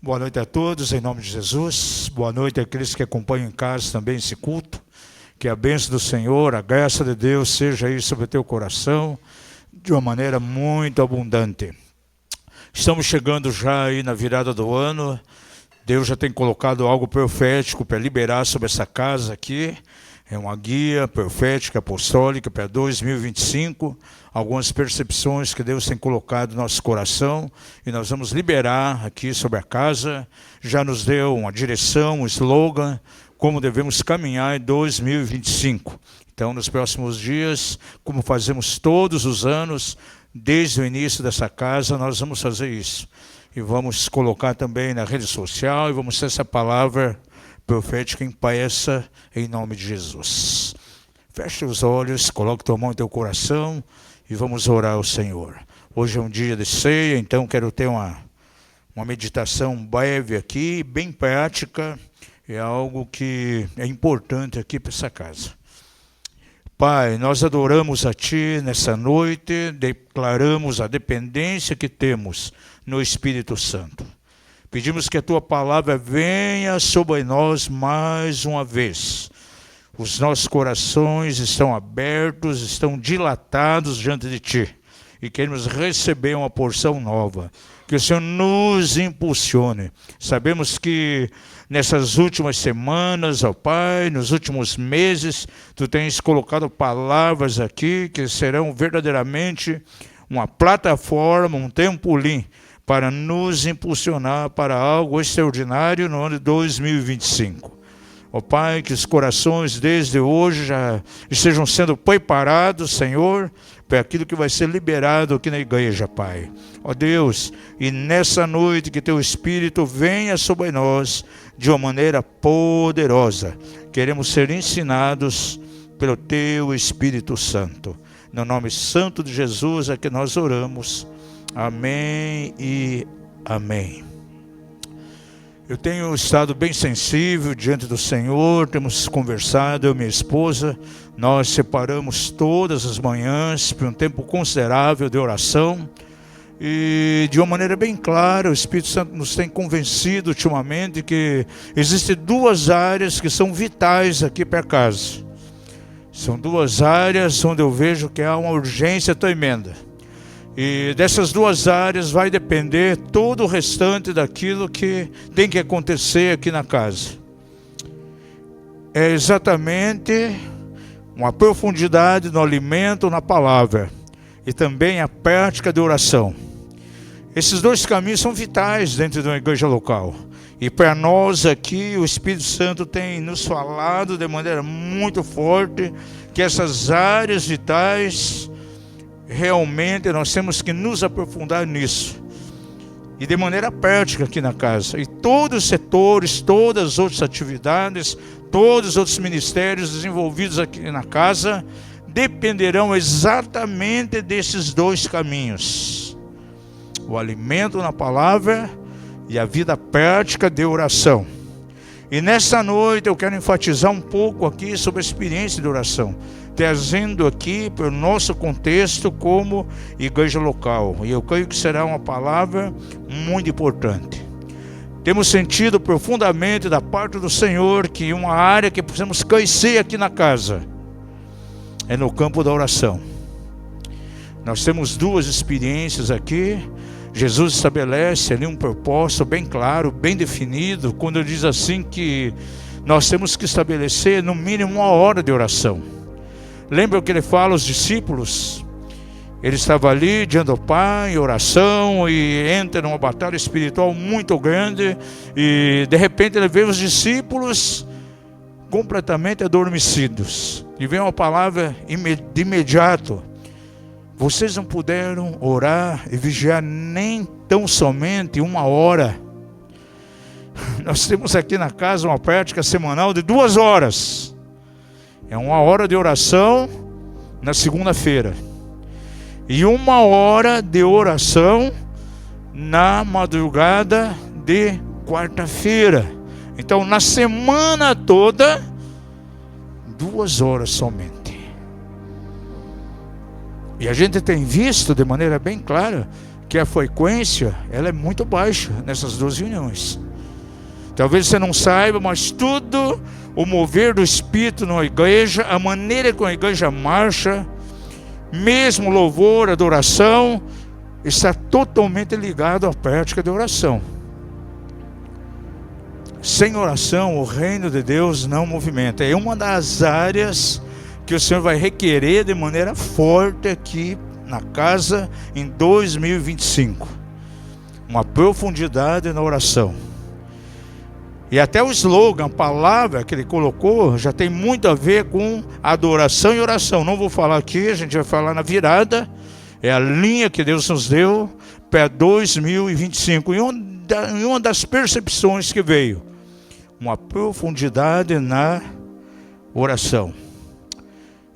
Boa noite a todos, em nome de Jesus. Boa noite àqueles que acompanham em casa também esse culto. Que a bênção do Senhor, a graça de Deus seja aí sobre o teu coração de uma maneira muito abundante. Estamos chegando já aí na virada do ano. Deus já tem colocado algo profético para liberar sobre essa casa aqui. É uma guia profética, apostólica para 2025. Algumas percepções que Deus tem colocado no nosso coração. E nós vamos liberar aqui sobre a casa. Já nos deu uma direção, um slogan, como devemos caminhar em 2025. Então, nos próximos dias, como fazemos todos os anos, desde o início dessa casa, nós vamos fazer isso. E vamos colocar também na rede social e vamos ter essa palavra profética impressa em nome de Jesus. Feche os olhos, coloque tua mão em teu coração e vamos orar ao Senhor. Hoje é um dia de ceia, então quero ter uma meditação breve aqui, bem prática. É algo que é importante aqui para essa casa. Pai, nós adoramos a Ti nessa noite, declaramos a dependência que temos no Espírito Santo. Pedimos que a Tua palavra venha sobre nós mais uma vez. Os nossos corações estão abertos, estão dilatados diante de Ti. E queremos receber uma porção nova. Que o Senhor nos impulsione. Sabemos que nessas últimas semanas, ó Pai, nos últimos meses, Tu tens colocado palavras aqui que serão verdadeiramente uma plataforma, um trampolim para nos impulsionar para algo extraordinário no ano de 2025. Ó Pai, que os corações desde hoje já estejam sendo preparados, Senhor, para aquilo que vai ser liberado aqui na igreja, Pai. Ó Deus, e nessa noite que Teu Espírito venha sobre nós de uma maneira poderosa. Queremos ser ensinados pelo Teu Espírito Santo. No nome santo de Jesus é que nós oramos. Amém e amém. Eu tenho estado bem sensível diante do Senhor, temos conversado, eu e minha esposa, nós separamos todas as manhãs para um tempo considerável de oração e de uma maneira bem clara o Espírito Santo nos tem convencido ultimamente que existem duas áreas que são vitais aqui para casa. São duas áreas onde eu vejo que há uma urgência tremenda. E dessas duas áreas vai depender todo o restante daquilo que tem que acontecer aqui na casa. É exatamente uma profundidade no alimento, na palavra. E também a prática de oração. Esses dois caminhos são vitais dentro de uma igreja local. E para nós aqui, o Espírito Santo tem nos falado de maneira muito forte que essas áreas vitais, realmente nós temos que nos aprofundar nisso. E de maneira prática aqui na casa. E todos os setores, todas as outras atividades, todos os outros ministérios desenvolvidos aqui na casa dependerão exatamente desses dois caminhos. O alimento na palavra e a vida prática de oração. E nesta noite eu quero enfatizar um pouco aqui sobre a experiência de oração, trazendo aqui para o nosso contexto como igreja local. E eu creio que será uma palavra muito importante. Temos sentido profundamente da parte do Senhor que uma área que precisamos crescer aqui na casa é no campo da oração. Nós temos duas experiências aqui. Jesus estabelece ali um propósito bem claro, bem definido, quando ele diz assim que nós temos que estabelecer no mínimo 1 hora de oração. Lembra o que ele fala aos discípulos? Ele estava ali diante do Pai, em oração, e entra numa batalha espiritual muito grande, e de repente ele vê os discípulos completamente adormecidos. E vem uma palavra de imediato: vocês não puderam orar e vigiar nem tão somente 1 hora. Nós temos aqui na casa uma prática semanal de 2 horas. É 1 hora de oração na segunda-feira. E 1 hora de oração na madrugada de quarta-feira. Então, na semana toda, 2 horas somente. E a gente tem visto de maneira bem clara que a frequência ela é muito baixa nessas 2 reuniões. Talvez você não saiba, mas tudo, o mover do Espírito na igreja, a maneira como a igreja marcha, mesmo louvor, adoração, está totalmente ligado à prática de oração. Sem oração, o reino de Deus não movimenta. É uma das áreas que o Senhor vai requerer de maneira forte aqui na casa em 2025. Uma profundidade na oração. E até o slogan, a palavra que ele colocou, já tem muito a ver com adoração e oração. Não vou falar aqui, a gente vai falar na virada. É a linha que Deus nos deu para 2025. E uma das percepções que veio, uma profundidade na oração.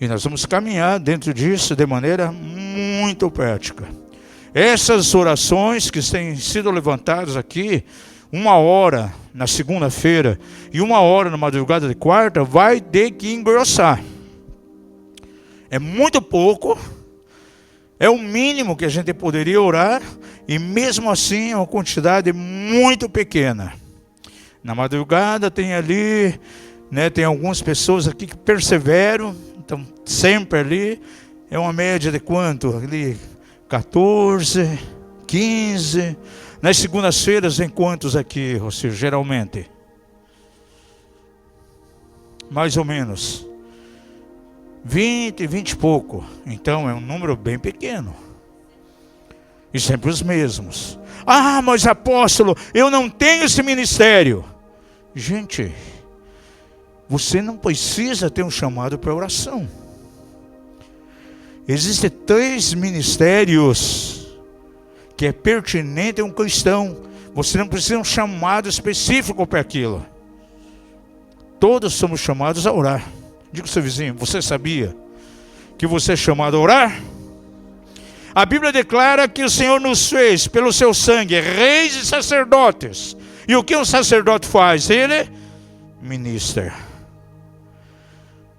E nós vamos caminhar dentro disso de maneira muito prática. Essas orações que têm sido levantadas aqui, 1 hora na segunda-feira e 1 hora na madrugada de quarta, vai ter que engrossar. É muito pouco, é o mínimo que a gente poderia orar, e mesmo assim é uma quantidade muito pequena. Na madrugada tem ali, tem algumas pessoas aqui que perseveram, então sempre ali, é uma média de quanto? Ali 14, 15. Nas segundas-feiras em quantos aqui, Rossi, geralmente? Mais ou menos 20 e pouco. Então é um número bem pequeno. E sempre os mesmos. Ah, mas apóstolo, eu não tenho esse ministério. Gente, você não precisa ter um chamado para oração. Existem 3 ministérios que é pertinente a um cristão. Você não precisa de um chamado específico para aquilo. Todos somos chamados a orar. Diga ao seu vizinho, você sabia que você é chamado a orar? A Bíblia declara que o Senhor nos fez pelo seu sangue reis e sacerdotes. E o que um sacerdote faz? Ele ministra.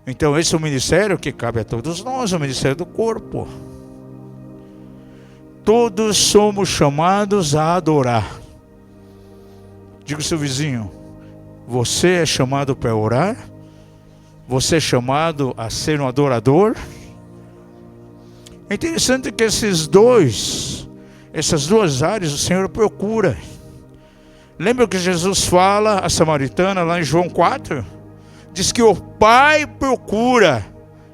Então esse é o ministério que cabe a todos nós, o ministério do corpo. Todos somos chamados a adorar. Diga ao seu vizinho, você é chamado para orar? Você é chamado a ser um adorador? É interessante que essas 2 áreas o Senhor procura. Lembra que Jesus fala a samaritana lá em João 4? Diz que o Pai procura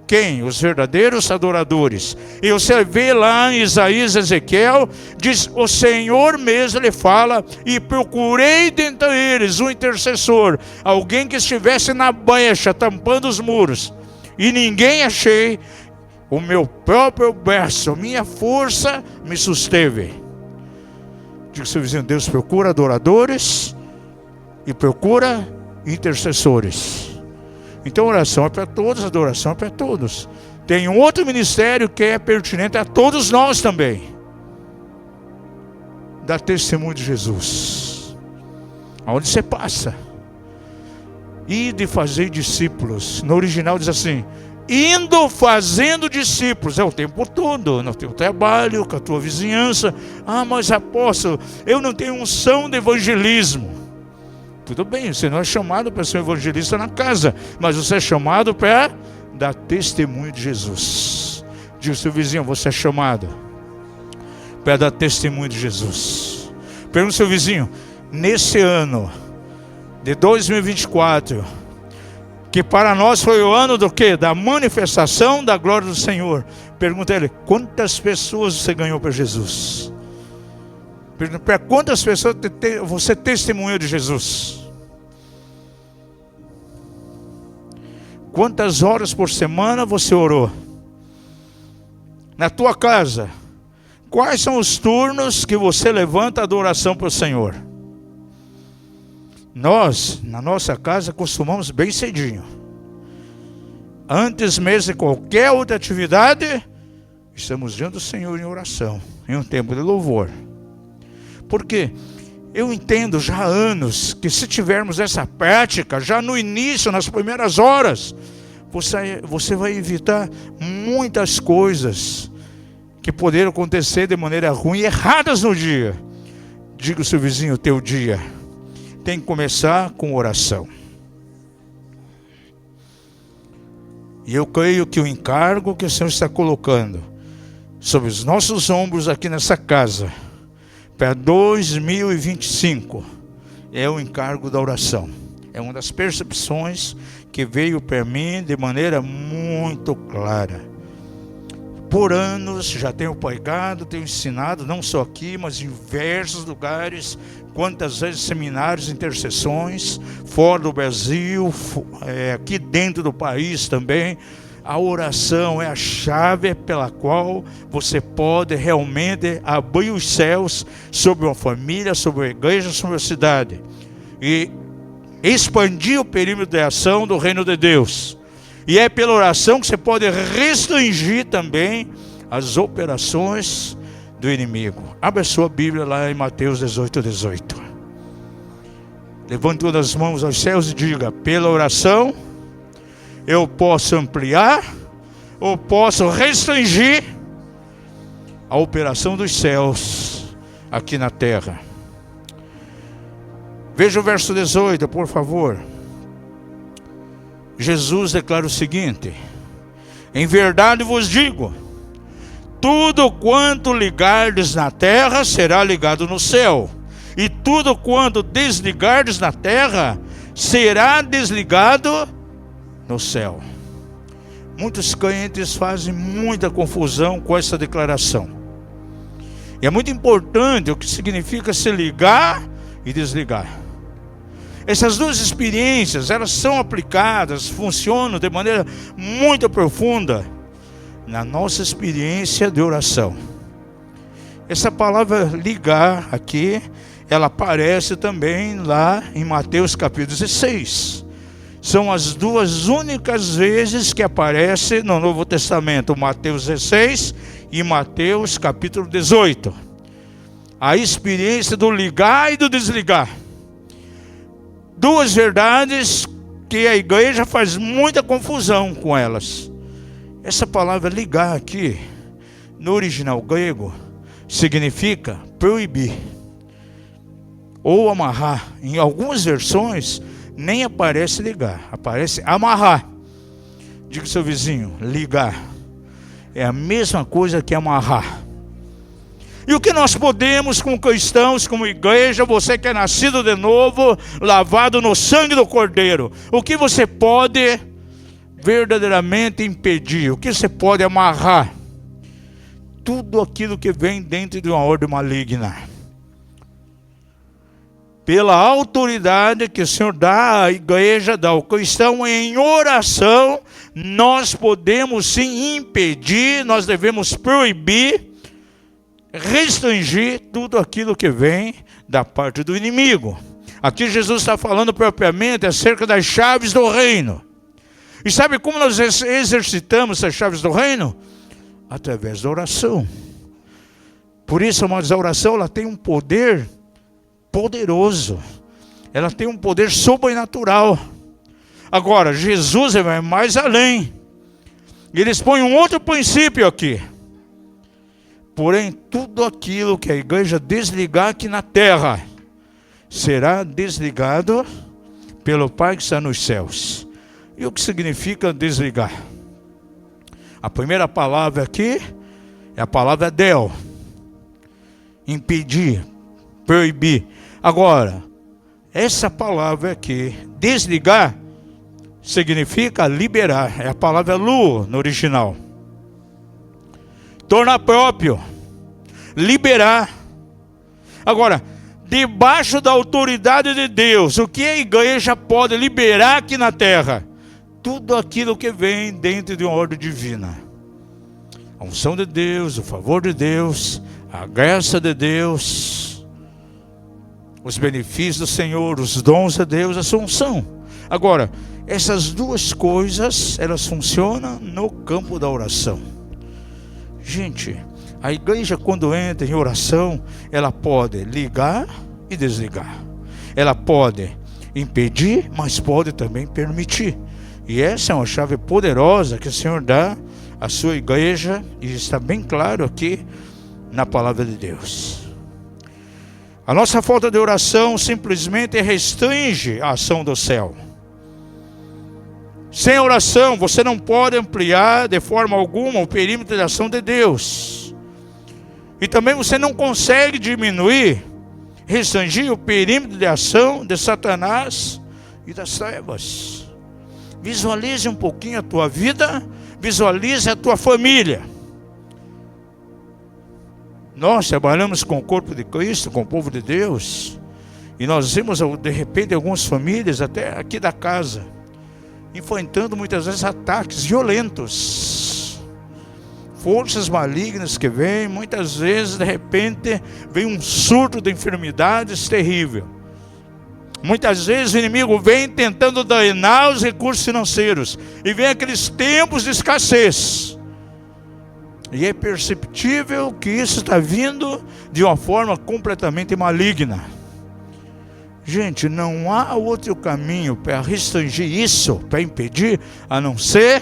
quem? Os verdadeiros adoradores. E você vê lá em Isaías, Ezequiel, diz, o Senhor mesmo lhe fala, e procurei dentre eles um intercessor, alguém que estivesse na brecha, tampando os muros, e ninguém achei. O meu próprio braço, minha força me susteve. Diga ao seu vizinho, Deus procura adoradores e procura intercessores. Então oração é para todos, adoração é para todos. Tem um outro ministério que é pertinente a todos nós também. Dar testemunho de Jesus. Aonde você passa. Ide fazer discípulos. No original diz assim, indo fazendo discípulos, é o tempo todo, no teu trabalho, com a tua vizinhança. Ah, mas apóstolo, eu não tenho unção de evangelismo. Tudo bem, você não é chamado para ser um evangelista na casa, mas você é chamado para dar testemunho de Jesus. Diga ao seu vizinho, você é chamado para dar testemunho de Jesus. Pergunta ao seu vizinho, nesse ano de 2024, que para nós foi o ano do quê? Da manifestação da glória do Senhor. Pergunta a ele, quantas pessoas você ganhou para Jesus? Pergunta para quantas pessoas você testemunhou de Jesus? Quantas horas por semana você orou? Na tua casa, quais são os turnos que você levanta a adoração para o Senhor? Nós, na nossa casa, costumamos bem cedinho. Antes mesmo de qualquer outra atividade, estamos diante do Senhor em oração, em um tempo de louvor. Porque eu entendo já há anos que se tivermos essa prática, já no início, nas primeiras horas, você vai evitar muitas coisas que poderam acontecer de maneira ruim, erradas no dia. Diga ao seu vizinho, o teu dia tem que começar com oração. E eu creio que o encargo que o Senhor está colocando sobre os nossos ombros aqui nessa casa, para 2025, é o encargo da oração. É uma das percepções que veio para mim de maneira muito clara. Por anos já tenho pregado, tenho ensinado, não só aqui, mas em diversos lugares, quantas vezes seminários, intercessões, fora do Brasil, aqui dentro do país também. A oração é a chave pela qual você pode realmente abrir os céus sobre uma família, sobre a igreja, sobre a cidade. E expandir o perímetro de ação do reino de Deus. E é pela oração que você pode restringir também as operações do inimigo. Abra a sua Bíblia lá em Mateus 18:18. Levante todas as mãos aos céus e diga: pela oração eu posso ampliar ou posso restringir a operação dos céus aqui na terra. Veja o verso 18, por favor. Jesus declara o seguinte: em verdade vos digo, tudo quanto ligardes na terra será ligado no céu, e tudo quanto desligardes na terra será desligado no céu. Muitos crentes fazem muita confusão com essa declaração. E é muito importante o que significa se ligar e desligar. Essas duas experiências, elas são aplicadas, funcionam de maneira muito profunda na nossa experiência de oração. Essa palavra ligar aqui, ela aparece também lá em Mateus capítulo 16. São as duas únicas vezes que aparece no Novo Testamento, Mateus 16 e Mateus capítulo 18. A experiência do ligar e do desligar. Duas verdades que a igreja faz muita confusão com elas. Essa palavra ligar aqui, no original grego, significa proibir ou amarrar. Em algumas versões, nem aparece ligar, aparece amarrar. Diga ao seu vizinho, ligar é a mesma coisa que amarrar. E o que nós podemos, como cristãos, como igreja, você que é nascido de novo, lavado no sangue do Cordeiro, o que você pode verdadeiramente impedir? O que você pode amarrar? Tudo aquilo que vem dentro de uma ordem maligna. Pela autoridade que o Senhor dá à igreja, dá ao cristão, em oração, nós podemos sim impedir, nós devemos proibir, restringir tudo aquilo que vem da parte do inimigo. Aqui Jesus está falando propriamente acerca das chaves do reino. E sabe como nós exercitamos as chaves do reino? Através da oração. Por isso, amados, a oração ela tem um poder poderoso. Ela tem um poder sobrenatural. Agora, Jesus vai mais além. Ele expõe um outro princípio aqui. Porém, tudo aquilo que a igreja desligar aqui na terra será desligado pelo Pai que está nos céus. E o que significa desligar? A primeira palavra aqui é a palavra del. Impedir, proibir. Agora, essa palavra aqui, desligar, significa liberar. É a palavra lu no original. Tornar próprio, liberar. Agora, debaixo da autoridade de Deus, o que a igreja pode liberar aqui na terra? Tudo aquilo que vem dentro de uma ordem divina. A unção de Deus, o favor de Deus, a graça de Deus, os benefícios do Senhor, os dons de Deus, a sua unção. Agora, essas duas coisas, elas funcionam no campo da oração. Gente, a igreja quando entra em oração, ela pode ligar e desligar. Ela pode impedir, mas pode também permitir. E essa é uma chave poderosa que o Senhor dá a sua igreja, e está bem claro aqui na palavra de Deus. A nossa falta de oração simplesmente restringe a ação do céu. Sem oração, você não pode ampliar de forma alguma o perímetro de ação de Deus. E também você não consegue diminuir, restringir o perímetro de ação de Satanás e das trevas. Visualize um pouquinho a tua vida, visualize a tua família. Nós trabalhamos com o corpo de Cristo, com o povo de Deus, e nós vemos de repente algumas famílias, até aqui da casa, enfrentando muitas vezes ataques violentos, forças malignas que vêm, muitas vezes de repente vem um surto de enfermidades terrível. Muitas vezes o inimigo vem tentando drenar os recursos financeiros, e vem aqueles tempos de escassez, e é perceptível que isso está vindo de uma forma completamente maligna. Gente, não há outro caminho para restringir isso, para impedir, a não ser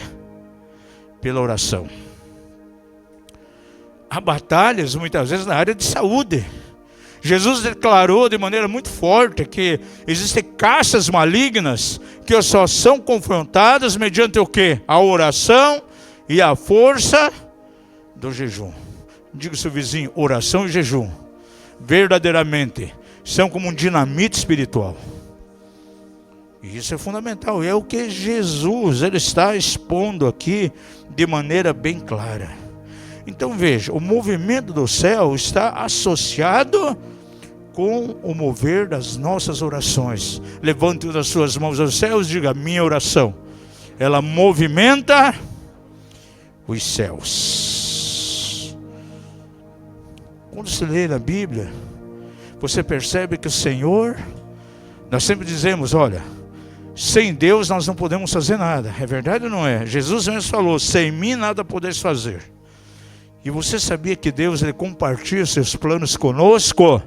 pela oração. Há batalhas muitas vezes na área de saúde. Jesus declarou de maneira muito forte que existem caças malignas que só são confrontadas mediante o quê? A oração e a força do jejum. Diga ao seu vizinho, oração e jejum verdadeiramente são como um dinamite espiritual. E isso é fundamental. É o que Jesus ele está expondo aqui de maneira bem clara. Então veja, o movimento do céu está associado com o mover das nossas orações. Levante as suas mãos aos céus e diga, minha oração, ela movimenta os céus. Quando se lê na Bíblia, você percebe que o Senhor, nós sempre dizemos, olha, sem Deus nós não podemos fazer nada. É verdade ou não é? Jesus mesmo falou, sem mim nada podeis fazer. E você sabia que Deus ele compartilha seus planos conosco?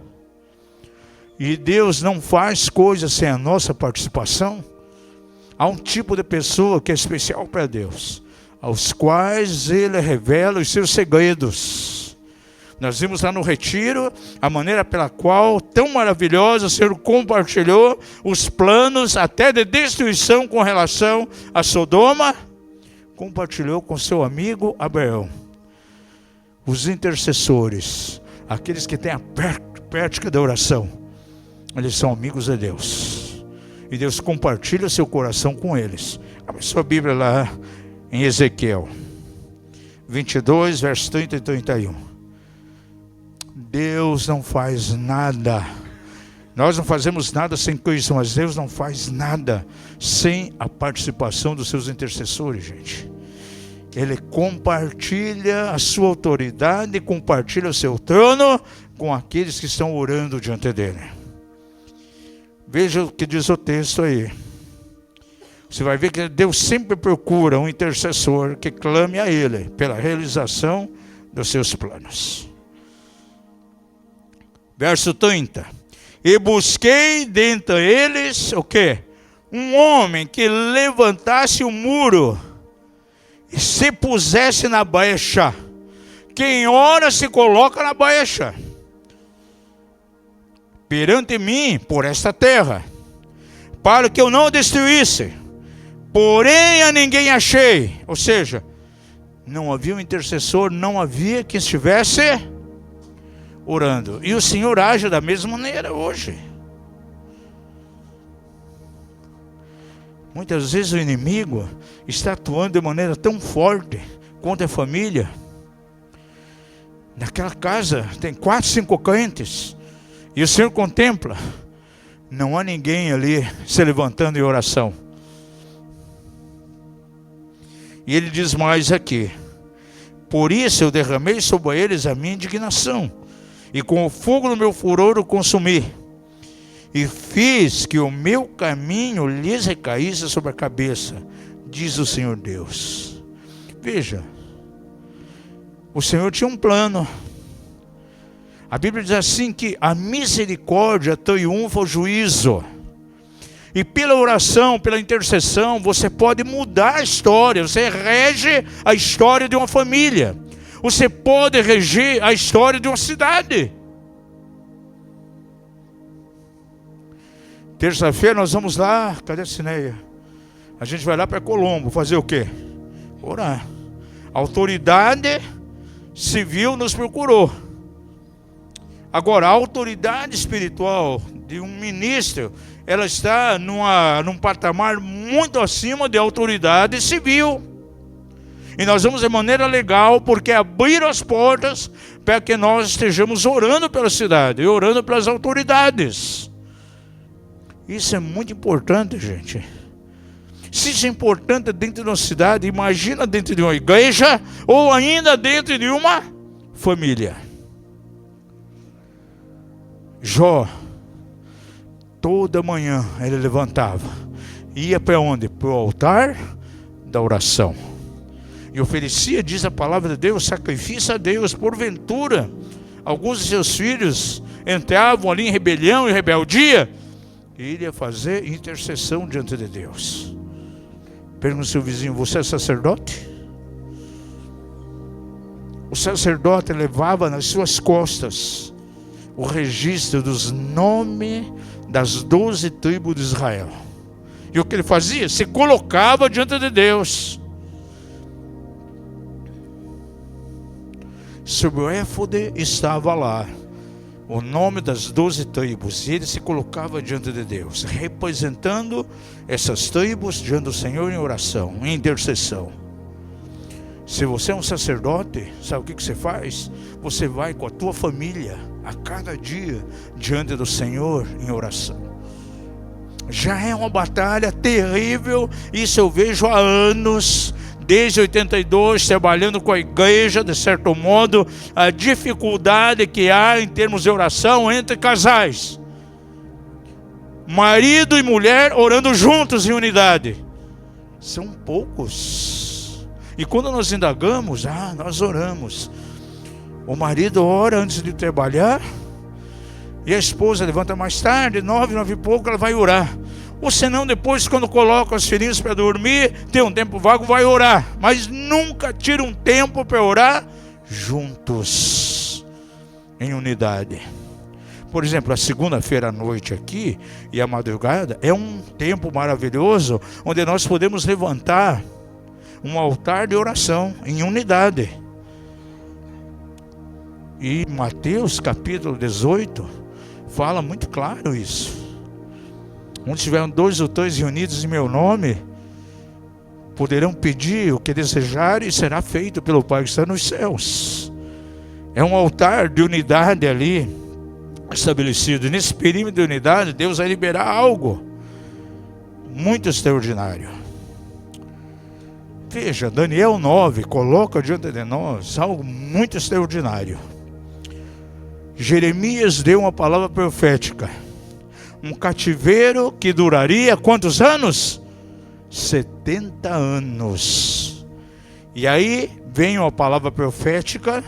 E Deus não faz coisas sem a nossa participação? Há um tipo de pessoa que é especial para Deus, aos quais Ele revela os seus segredos. Nós vimos lá no retiro a maneira pela qual, tão maravilhosa, o Senhor compartilhou os planos até de destruição com relação a Sodoma. Compartilhou com seu amigo Abraão. Os intercessores, aqueles que têm a prática da oração, eles são amigos de Deus. E Deus compartilha seu coração com eles. Abre sua Bíblia lá em Ezequiel 22, versos 30 e 31. Deus não faz nada. Nós não fazemos nada sem Cristo, mas Deus não faz nada sem a participação dos seus intercessores, gente. Ele compartilha a sua autoridade, compartilha o seu trono com aqueles que estão orando diante dele. Veja o que diz o texto aí. Você vai ver que Deus sempre procura um intercessor que clame a Ele pela realização dos seus planos. Verso 30. E busquei dentre eles, o quê? Um homem que levantasse o muro e se pusesse na brecha. Quem ora se coloca na brecha perante mim por esta terra, para que eu não o destruísse. Porém a ninguém achei. Ou seja, não havia um intercessor, não havia quem estivesse orando. E o Senhor age da mesma maneira hoje. Muitas vezes o inimigo está atuando de maneira tão forte contra a família. Naquela casa tem 4, 5 crentes. E o Senhor contempla. Não há ninguém ali se levantando em oração. E ele diz mais aqui. Por isso eu derramei sobre eles a minha indignação. E com o fogo do meu furor o consumi. E fiz que o meu caminho lhes recaísse sobre a cabeça, diz o Senhor Deus. Veja, o Senhor tinha um plano. A Bíblia diz assim que a misericórdia triunfa o juízo. E pela oração, pela intercessão, você pode mudar a história. Você rege a história de uma família. Você pode reger a história de uma cidade. Terça-feira nós vamos lá. Cadê a Cineia? A gente vai lá para Colombo fazer o quê? Orar. A autoridade civil nos procurou. Agora, a autoridade espiritual de um ministro, ela está num patamar muito acima da autoridade civil. E nós vamos de maneira legal, porque abriram as portas para que nós estejamos orando pela cidade e orando pelas autoridades. Isso é muito importante, gente. Se isso é importante dentro de uma cidade, imagina dentro de uma igreja ou ainda dentro de uma família. Jó, toda manhã ele levantava, ia para onde? Para o altar da oração. E oferecia, diz a palavra de Deus, sacrifício a Deus. Porventura, alguns de seus filhos entravam ali em rebelião e rebeldia, e ele ia fazer intercessão diante de Deus. Pergunta ao seu vizinho: você é sacerdote? O sacerdote levava nas suas costas o registro dos nomes das 12 tribos de Israel. E o que ele fazia? Se colocava diante de Deus. Sobre o éfode estava lá o nome das 12 tribos, e ele se colocava diante de Deus, representando essas tribos diante do Senhor em oração, em intercessão. Se você é um sacerdote, sabe o que você faz? Você vai com a tua família a cada dia diante do Senhor em oração. Já é uma batalha terrível, isso eu vejo há anos. Desde 82, trabalhando com a igreja, de certo modo, a dificuldade que há em termos de oração entre casais. Marido e mulher orando juntos em unidade. São poucos. E quando nós indagamos, nós oramos. O marido ora antes de trabalhar, e a esposa levanta mais tarde, 9 e pouco, ela vai orar. Ou senão depois, quando coloca os filhinhos para dormir, tem um tempo vago, vai orar. Mas nunca tira um tempo para orar juntos, em unidade. Por exemplo, a segunda-feira à noite aqui e a madrugada é um tempo maravilhoso, onde nós podemos levantar um altar de oração em unidade. E Mateus capítulo 18 fala muito claro isso. Onde estiverem 2 ou 3 reunidos em meu nome, poderão pedir o que desejarem e será feito pelo Pai que está nos céus. É um altar de unidade ali estabelecido. E nesse perímetro de unidade, Deus vai liberar algo muito extraordinário. Veja, Daniel 9 coloca diante de nós algo muito extraordinário. Jeremias deu uma palavra profética. Um cativeiro que duraria quantos anos? 70 anos. E aí vem uma palavra profética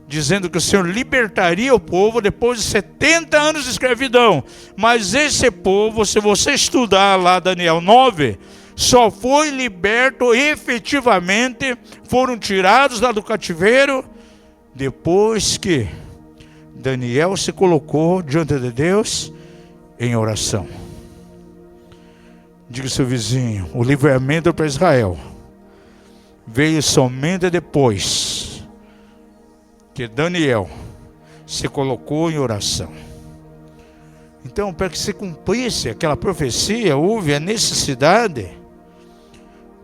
dizendo que o Senhor libertaria o povo depois de 70 anos de escravidão. Mas esse povo, se você estudar lá Daniel 9, só foi liberto efetivamente, foram tirados lá do cativeiro depois que Daniel se colocou diante de Deus em oração. Diga ao seu vizinho: o livramento para Israel veio somente depois que Daniel se colocou em oração. Então, para que se cumprisse aquela profecia, houve a necessidade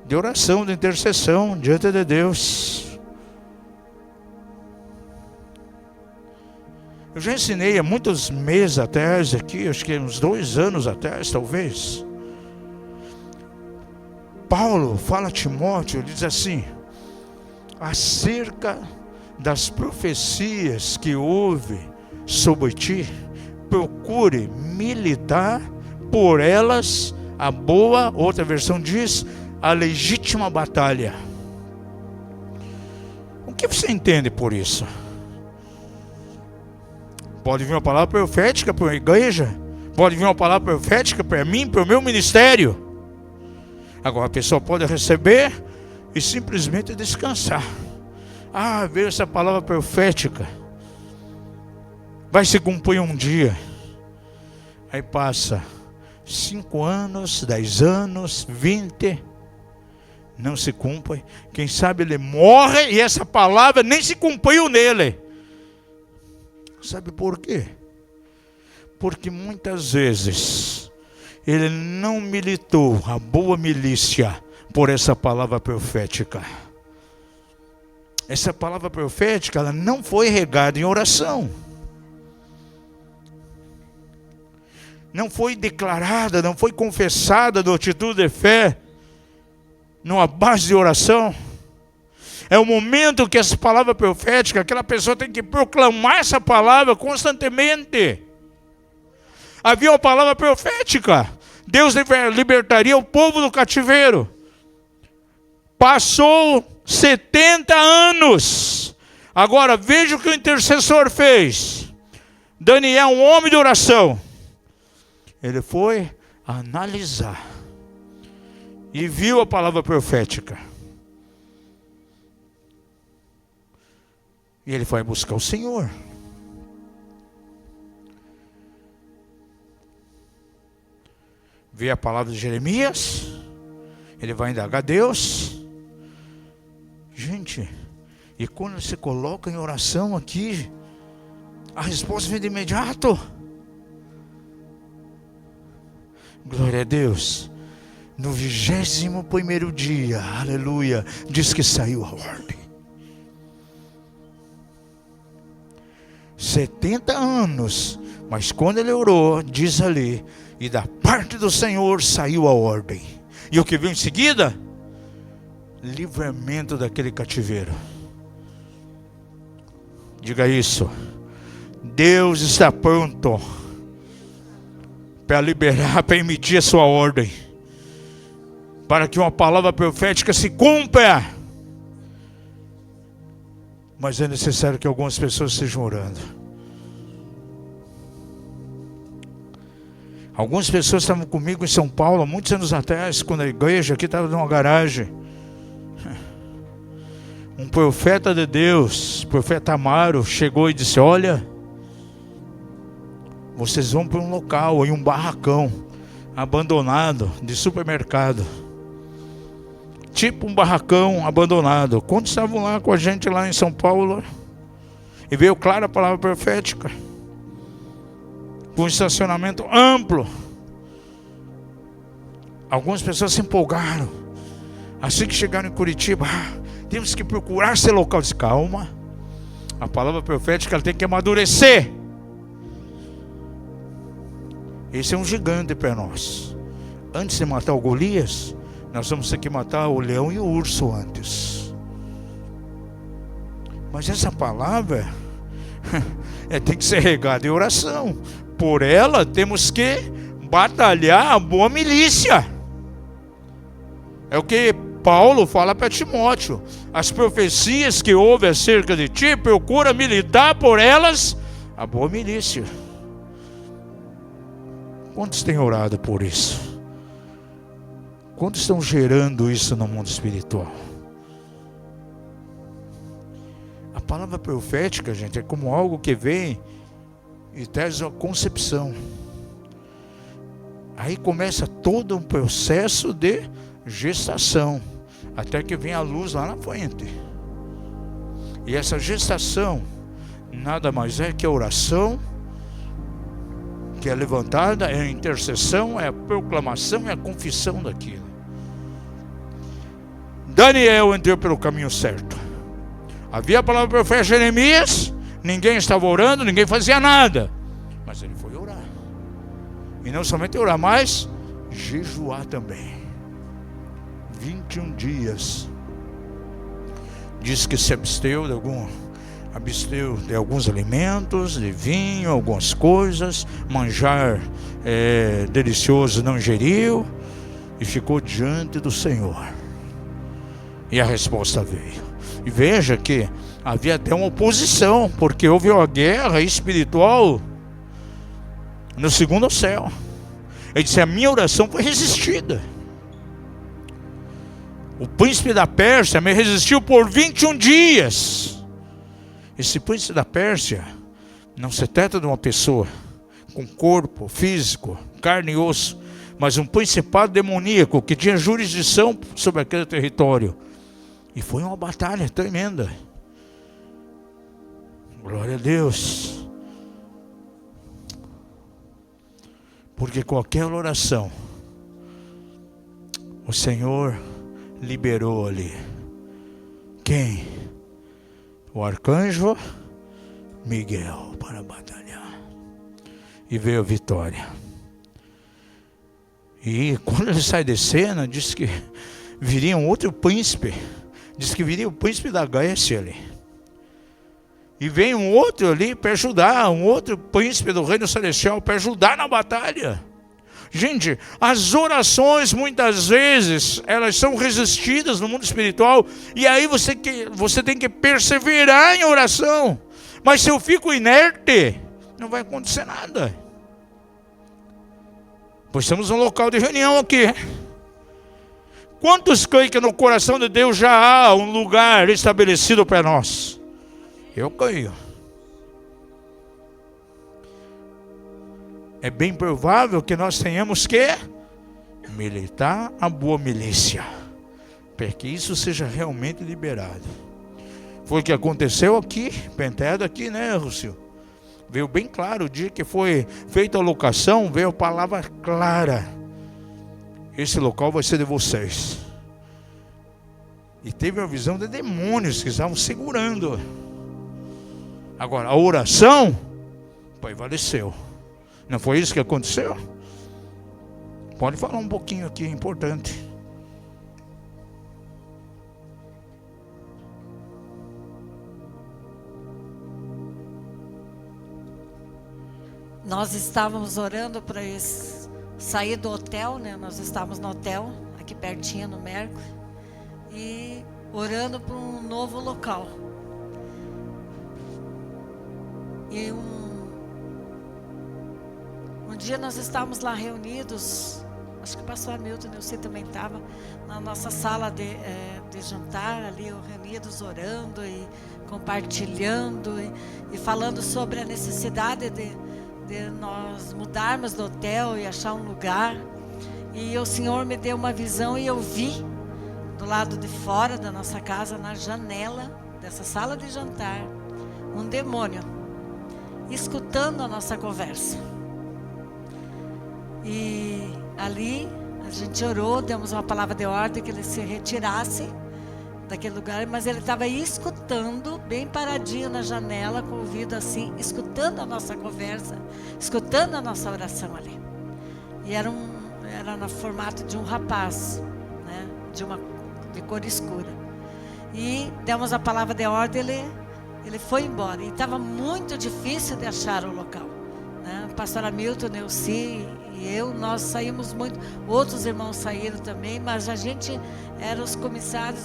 de oração, de intercessão diante de Deus. Eu já ensinei há muitos meses atrás aqui, acho que uns 2 anos atrás talvez. Paulo fala a Timóteo, ele diz assim: acerca das profecias que houve sobre ti, procure militar por elas a boa, outra versão diz, a legítima batalha. O que você entende por isso? Pode vir uma palavra profética para uma igreja, Pode vir uma palavra profética para mim, para o meu ministério. Agora a pessoa pode receber e simplesmente descansar. Veio essa palavra profética, vai se cumprir um dia. Aí passa 5 anos, 10 anos, 20, não se cumpre. Quem sabe ele morre e essa palavra nem se cumpriu nele. Sabe por quê? Porque muitas vezes ele não militou a boa milícia por essa palavra profética. Essa palavra profética, ela não foi regada em oração. Não foi declarada, não foi confessada na atitude de fé, numa base de oração. É o momento que essa palavra profética, aquela pessoa tem que proclamar essa palavra constantemente. Havia uma palavra profética, Deus libertaria o povo do cativeiro. Passou 70 anos. Agora veja o que o intercessor fez. Daniel, um homem de oração, ele foi analisar e viu a palavra profética. E ele foi buscar o Senhor. Vê a palavra de Jeremias, ele vai indagar a Deus. Gente, e quando você coloca em oração aqui, a resposta vem de imediato. Glória a Deus. No 21º dia, aleluia, diz que saiu a ordem. 70 anos, mas quando ele orou, diz ali, e da parte do Senhor saiu a ordem. E o que veio em seguida? Livramento daquele cativeiro. Diga isso. Deus está pronto para liberar, para emitir a sua ordem, para que uma palavra profética se cumpra. Mas é necessário que algumas pessoas estejam orando. Algumas pessoas estavam comigo em São Paulo há muitos anos atrás, quando a igreja aqui estava numa garagem. Um profeta de Deus, profeta Amaro, chegou e disse: olha, vocês vão para um local, em um barracão abandonado de supermercado, tipo um barracão abandonado. Quando estavam lá com a gente lá em São Paulo, e veio clara a palavra profética, com um estacionamento amplo, algumas pessoas se empolgaram. Assim que chegaram em Curitiba, temos que procurar esse local. Disse: calma, a palavra profética ela tem que amadurecer. Esse é um gigante para nós. Antes de matar o Golias, nós vamos ter que matar o leão e o urso antes. Mas essa palavra tem que ser regada em oração. Por ela temos que batalhar a boa milícia. É o que Paulo fala para Timóteo: as profecias que houve acerca de ti, procura militar por elas a boa milícia. Quantos têm orado por isso? Quantos estão gerando isso no mundo espiritual? A palavra profética, gente, é como algo que vem e traz a concepção. Aí começa todo um processo de gestação, até que vem a luz lá na frente. E essa gestação nada mais é que a oração, que é levantada, é a intercessão, é a proclamação, é a confissão daquilo. Daniel entrou pelo caminho certo. Havia a palavra profética de Jeremias, ninguém estava orando, ninguém fazia nada, mas ele foi orar. E não somente orar, mas jejuar também. 21 dias. Diz que se absteu de alguns alimentos, de vinho, algumas coisas, manjar delicioso não ingeriu, e ficou diante do Senhor. E a resposta veio. E veja que havia até uma oposição, porque houve uma guerra espiritual no segundo céu. Ele disse: a minha oração foi resistida. O príncipe da Pérsia me resistiu por 21 dias. Esse príncipe da Pérsia não se trata de uma pessoa com corpo físico, carne e osso, mas um principado demoníaco que tinha jurisdição sobre aquele território. E foi uma batalha tremenda. Glória a Deus. Porque com aquela oração, o Senhor liberou ali. Quem? O arcanjo Miguel para batalhar. E veio a vitória. E quando ele sai de cena, diz que viria um outro príncipe. Diz que viria o príncipe da Grécia ali. E vem um outro ali para ajudar, um outro príncipe do reino celestial para ajudar na batalha. Gente, as orações muitas vezes, elas são resistidas no mundo espiritual. E aí você tem que perseverar em oração. Mas se eu fico inerte, não vai acontecer nada. Pois estamos num local de reunião aqui. Quantos creem que no coração de Deus já há um lugar estabelecido para nós? Eu creio. É bem provável que nós tenhamos que militar a boa milícia, para que isso seja realmente liberado. Foi o que aconteceu aqui, Penteado aqui, né, Rússio? Veio bem claro, o dia que foi feita a locação, veio a palavra clara: esse local vai ser de vocês. E teve a visão de demônios que estavam segurando. Agora, a oração prevaleceu. Não foi isso que aconteceu? Pode falar um pouquinho aqui, é importante. Nós estávamos orando para sair do hotel, né? Nós estávamos no hotel, aqui pertinho no Merco, e orando para um novo local. E um dia nós estávamos lá reunidos, acho que o pastor Hamilton, eu sei, também estava na nossa sala de jantar ali, reunidos orando e compartilhando e falando sobre a necessidade de nós mudarmos do hotel e achar um lugar. E o Senhor me deu uma visão e eu vi do lado de fora da nossa casa, na janela dessa sala de jantar, um demônio escutando a nossa conversa. E ali a gente orou, demos uma palavra de ordem que ele se retirasse daquele lugar, mas ele estava escutando, bem paradinho na janela, com o ouvido assim, escutando a nossa conversa, escutando a nossa oração ali. E era no formato de um rapaz, né, de cor escura. E demos a palavra de ordem, ele foi embora. E estava muito difícil de achar o local, né? O pastor Hamilton, Neuci e eu, nós saímos muito, outros irmãos saíram também, mas a gente era os comissários,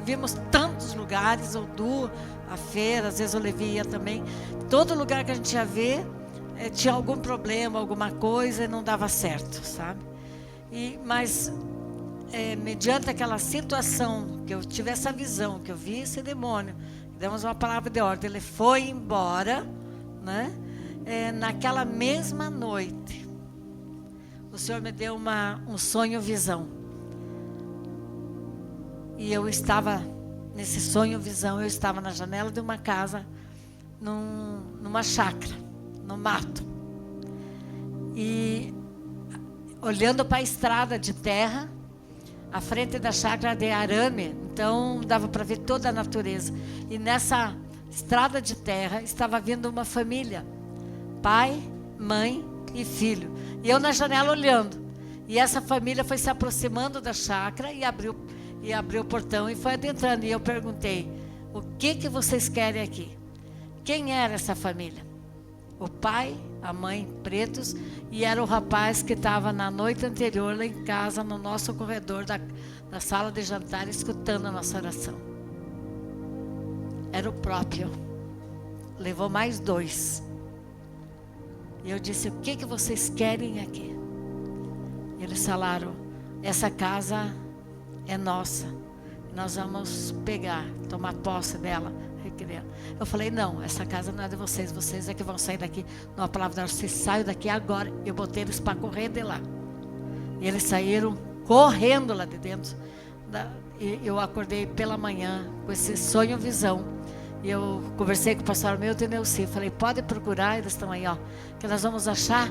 vimos tantos lugares, a feira, às vezes o Levi ia também, todo lugar que a gente ia ver, tinha algum problema, alguma coisa e não dava certo, sabe? Mas mediante aquela situação, que eu tive essa visão, que eu vi esse demônio, demos uma palavra de ordem, ele foi embora, né? Naquela mesma noite, o Senhor me deu um sonho, visão. E eu estava, nesse sonho, visão, eu estava na janela de uma casa, numa chácara, no mato. E olhando para a estrada de terra, a frente da chácara de arame, então dava para ver toda a natureza. E nessa estrada de terra estava vindo uma família, pai, mãe e filho. E eu na janela olhando. E essa família foi se aproximando da chácara e abriu o portão e foi adentrando. E eu perguntei: o que vocês querem aqui? Quem era essa família? O pai, a mãe, pretos, e era o rapaz que estava na noite anterior lá em casa, no nosso corredor da sala de jantar, escutando a nossa oração. Era o próprio. Levou mais 2. E eu disse: o que vocês querem aqui? Eles falaram: essa casa é nossa, nós vamos pegar, tomar posse dela. Eu falei: não, essa casa não é de vocês, vocês é que vão sair daqui. Numa palavra da vocês saiam daqui agora. Eu botei eles para correr de lá. E eles saíram correndo lá de dentro. E eu acordei pela manhã com esse sonho, visão. E eu conversei com o pastor Milton e Neuci. Falei: pode procurar, eles estão aí, ó, que nós vamos achar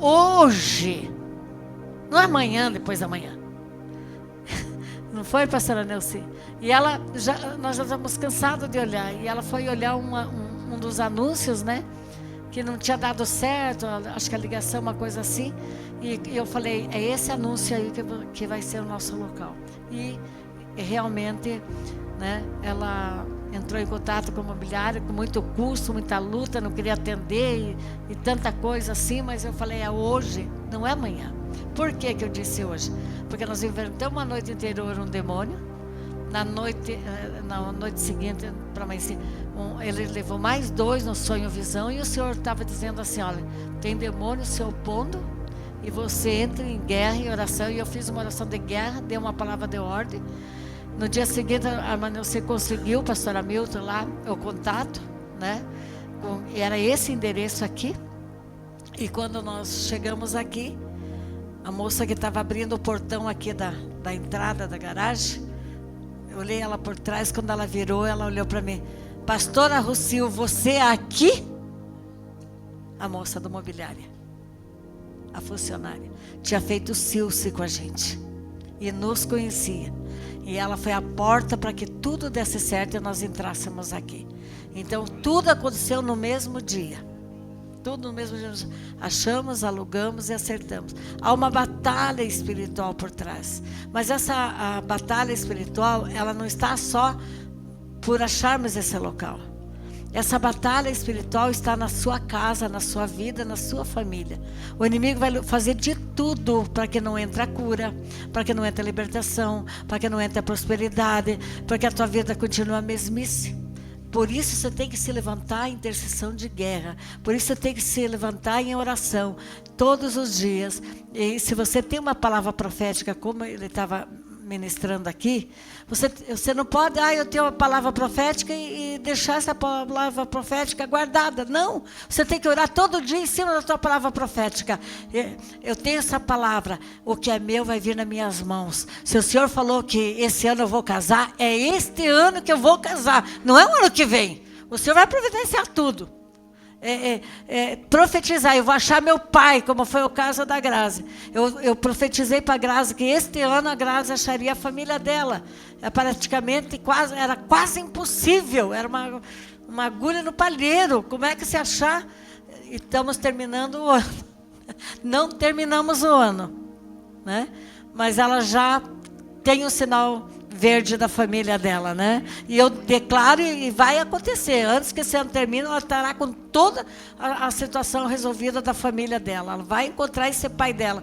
hoje. Não é amanhã, depois da manhã. Não foi, pastora Neuci? E ela, nós já estamos cansados de olhar. E ela foi olhar um dos anúncios, né? Que não tinha dado certo, acho que a ligação, uma coisa assim. E eu falei: é esse anúncio aí que vai ser o nosso local. E realmente, né? Ela entrou em contato com o imobiliário, com muito custo, muita luta, não queria atender e tanta coisa assim. Mas eu falei: é hoje, não é amanhã. Por que eu disse hoje? Porque nós inventamos a noite interior um demônio. Na noite seguinte, para amanhecer, ele levou mais 2 no sonho, visão. E o Senhor estava dizendo assim: olha, tem demônio se opondo, e você entra em guerra e oração. E eu fiz uma oração de guerra, dei uma palavra de ordem. No dia seguinte, você conseguiu, pastor Hamilton, lá, o contato, né? E era esse endereço aqui. E quando nós chegamos aqui, a moça que estava abrindo o portão aqui da entrada da garagem, eu olhei ela por trás. Quando ela virou, ela olhou para mim: pastora Rocio, você é aqui? A moça do mobiliário, a funcionária, tinha feito o Silce com a gente e nos conhecia. E ela foi a porta para que tudo desse certo e nós entrássemos aqui. Então tudo aconteceu no mesmo dia. Tudo no mesmo dia. Achamos, alugamos e acertamos. Há uma batalha espiritual por trás. Mas a batalha espiritual, ela não está só por acharmos esse local. Essa batalha espiritual está na sua casa, na sua vida, na sua família. O inimigo vai fazer de tudo para que não entre a cura, para que não entre a libertação, para que não entre a prosperidade, para que a tua vida continue a mesmice. Por isso você tem que se levantar em intercessão de guerra. Por isso você tem que se levantar em oração todos os dias. E se você tem uma palavra profética, como ele estava ministrando aqui, você não pode: eu tenho uma palavra profética e deixar essa palavra profética guardada. Não, você tem que orar todo dia em cima da tua palavra profética. Eu tenho essa palavra: o que é meu vai vir nas minhas mãos. Se o Senhor falou que esse ano eu vou casar, é este ano que eu vou casar, não é o ano que vem. O Senhor vai providenciar tudo. Profetizar: eu vou achar meu pai, como foi o caso da Grazi. Eu profetizei para a Grazi que este ano a Grazi acharia a família dela. Praticamente era quase impossível, era uma agulha no palheiro. Como é que se achar? E estamos terminando o ano. Não terminamos o ano, né? Mas ela já tem um sinal verde da família dela, né? E eu declaro, e vai acontecer, antes que esse ano termine, ela estará com toda a situação resolvida da família dela. Ela vai encontrar esse pai dela,